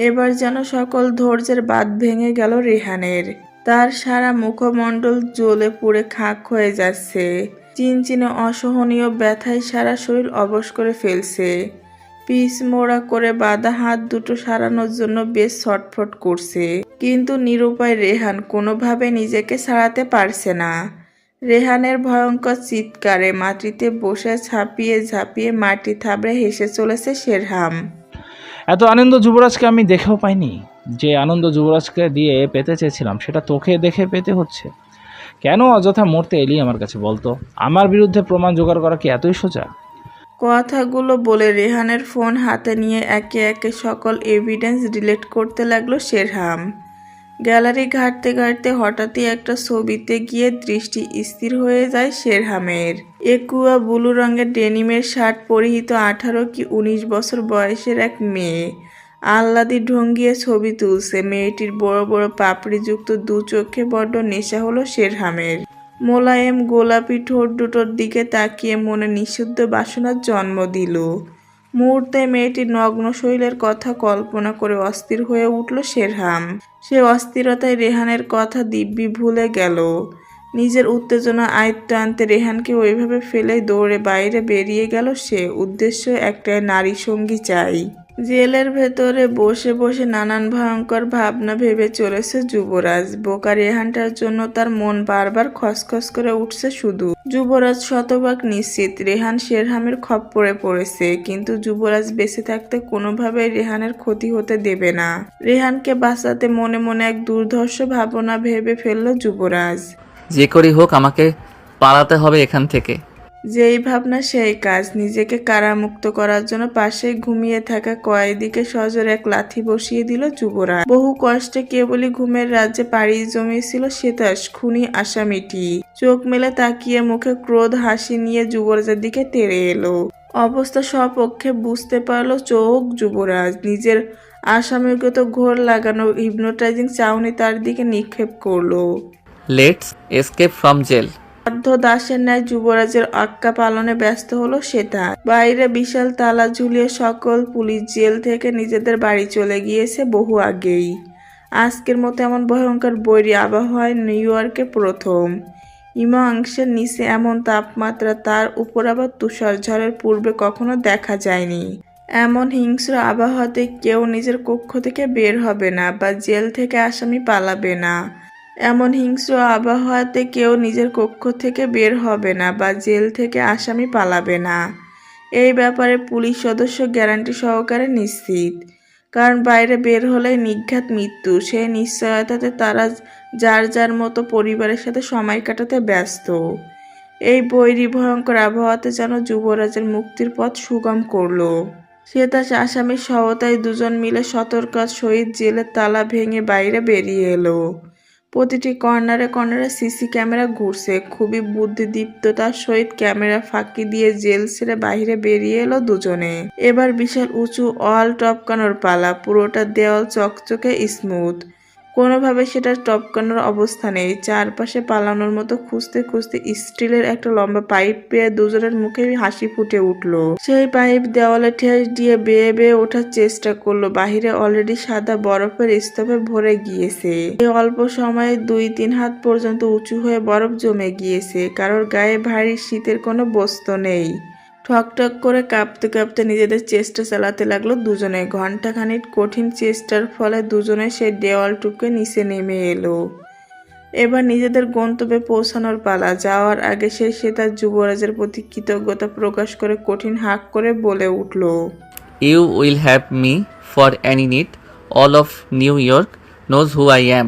এবার যেন সকল ধৈর্যের বাঁধ ভেঙে গেল রেহানের। তার সারা মুখমণ্ডল জ্বলে পুড়ে খাক হয়ে যাচ্ছে। চিনচিনে অসহনীয় ব্যথায় সারা শরীর অবশ করে ফেলছে। পিছ মোড়া করে বাঁধা হাত দুটো সারানোর জন্য বেশ ছটফট করছে, কিন্তু নিরুপায় রেহান কোনোভাবে নিজেকে ছাড়াতে পারছে না। রেহানের ভয়ঙ্কর চিৎকারে মাটিতে বসে ঝাঁপিয়ে ঝাঁপিয়ে মাটি থাবড়ে হেসে চলেছে শেরহাম। এত আনন্দ যুবরাজকে আমি দেখেও পাইনি। যে আনন্দ যুবরাজকে দিয়ে পেতে চেয়েছিলাম সেটা তোকে দেখে পেতে হচ্ছে। কেন অযথা মরতে এলি আমার কাছে বলতো? আমার বিরুদ্ধে প্রমাণ জোগাড় করা কি এতই সোজা? কথাগুলো বলে রেহানের ফোন হাতে নিয়ে একে একে সকল এভিডেন্স ডিলিট করতে লাগলো শেরহাম। গ্যালারি ঘাঁটতে ঘাঁটতে হঠাৎই একটা ছবিতে গিয়ে দৃষ্টি স্থির হয়ে যায় শেরহামের। একুয়া ব্লু রঙের ডেনিমের শার্ট পরিহিত 18 কি 19 বছর বয়সের এক মেয়ে আহ্লাদি ঢঙ্গিয়ে ছবি তুলছে। মেয়েটির বড় বড় পাপড়িযুক্ত দু চোখে বড্ড নেশা হলো শেরহামের। মোলায়েম গোলাপি ঠোঁট দুটোর দিকে তাকিয়ে মনে নিঃশুদ্ধ বাসনার জন্ম দিল। মুহূর্তে মেয়েটির নগ্ন শৈলের কথা কল্পনা করে অস্থির হয়ে উঠল শেরহাম। সে অস্থিরতায় রেহানের কথা দিব্যি ভুলে গেল। নিজের উত্তেজনা আয়ত্ত আনতে রেহানকে ওইভাবে ফেলেই দৌড়ে বাইরে বেরিয়ে গেল সে। উদ্দেশ্য একটাই, নারী সঙ্গী চাই। জেলের ভেতরে বসে বসে নানান ভয়ঙ্কর ভাবনা ভেবে চলেছে যুবরাজ। বোকা রেহানটার জন্য তার মন বারবার খসখস করে উঠছে শুধু। যুবরাজ শতভাগ নিশ্চিত রেহান শেরহামের খপ্পরে পড়েছে, কিন্তু যুবরাজ বেঁচে থাকতে কোনোভাবেই রেহানের ক্ষতি হতে দেবে না। রেহানকে বাঁচাতে মনে মনে এক দুর্ধর্ষ ভাবনা ভেবে ফেলল যুবরাজ। যে করি হোক আমাকে পালাতে হবে এখান থেকে। যেই ভাবনা সেই কাজ। নিজেকে কারামুক্ত করার জন্য পাশে ঘুমিয়ে থাকা কয়েদিকে সজোরে এক লাথি বসিয়ে দিল যুবরাজ। বহু কষ্টে কেবলই ঘুমের রাজ্যে পাড়ি জমিয়েছিল শ্বেতাস, খুনি আসামিটি। চোখ মেলে তাকিয়ে মুখে ক্রোধ হাসি নিয়ে যুবরাজের দিকে তেড়ে এলো। অবস্থা স্বপক্ষে বুঝতে পারলো চোখ যুবরাজ। নিজের আসামিগত ঘোর লাগানো হিপনোটাইজিং চাউনি তার দিকে নিক্ষেপ করলো। Let's escape from jail. বাধ্য দাসের ন্যায় যুবরাজের আজ্ঞা পালনে ব্যস্ত হলো শ্বেতা। বাইরে বিশাল তালা ঝুলিয়ে সকল পুলিশ জেল থেকে নিজেদের বাড়ি চলে গিয়েছে বহু আগেই। আজকের মতো এমন ভয়ঙ্কর বৈরী আবহাওয়ায় নিউ ইয়র্কে প্রথম। হিমাংশের নিচে এমন তাপমাত্রা, তার উপর আবার তুষার ঝড়ের পূর্বে কখনো দেখা যায়নি। এমন হিংস্র আবহাওয়াতে কেউ নিজের কক্ষ থেকে বের হবে না বা জেল থেকে আসামি পালাবে না। এমন হিংস্র আবহাওয়াতে কেউ নিজের কক্ষ থেকে বের হবে না বা জেল থেকে আসামি পালাবে না। এই ব্যাপারে পুলিশ সদস্য গ্যারান্টি সহকারে নিশ্চিত, কারণ বাইরে বের হলেই নিঘাত মৃত্যু। সেই নিশ্চয়তাতে তারা যার যার মতো পরিবারের সাথে সময় কাটাতে ব্যস্ত। এই বৈরী ভয়ঙ্কর আবহাওয়াতে যেন যুবরাজের মুক্তির পথ সুগম করলো। শ্বেতাস আসামির সহায়তায় দুজন মিলে সতর্কতার সহিত জেলের তালা ভেঙে বাইরে বেরিয়ে এলো। প্রতিটি কর্নারে কর্নারে সিসি ক্যামেরা ঘুরছে। খুবই বুদ্ধিদীপ্ততার সহিত ক্যামেরা ফাঁকি দিয়ে জেল ছেড়ে বাইরে বেরিয়ে এলো দুজনে। এবার বিশাল উঁচু ওয়াল টপকানোর পালা। পুরোটা দেওয়াল চকচকে স্মুথ, কোনোভাবে সেটা টপকানোর অবস্থা নেই। চারপাশে পালানোর মতো খুঁজতে খুঁজতে স্টিলের একটা লম্বা পাইপ পেয়ে দুজনের মুখে হাসি ফুটে উঠলো। সেই পাইপ দেওয়ালে ঠেস দিয়ে বেয়ে বেয়ে ওঠার চেষ্টা করলো। বাহিরে অলরেডি সাদা বরফের স্তূপে ভরে গিয়েছে। এই অল্প সময়ে 2-3 হাত পর্যন্ত উঁচু হয়ে বরফ জমে গিয়েছে। কারোর গায়ে ভারী শীতের কোনো বস্ত্র নেই। ঠকঠক করে কাঁপতে কাঁপতে নিজেদের চেষ্টা চালাতে লাগলো দুজনে। ঘণ্টাখানিক কঠিন চেষ্টার ফলে দুজনে সেই দেওয়ালটুকু নিচে নেমে এলো। এবার নিজেদের গন্তব্যে পৌঁছানোর পালা। যাওয়ার আগে সে তার যুবরাজের প্রতি কৃতজ্ঞতা প্রকাশ করে কঠিন হাঁক করে বলে উঠল, you will have me for any need. All of New York knows who I am.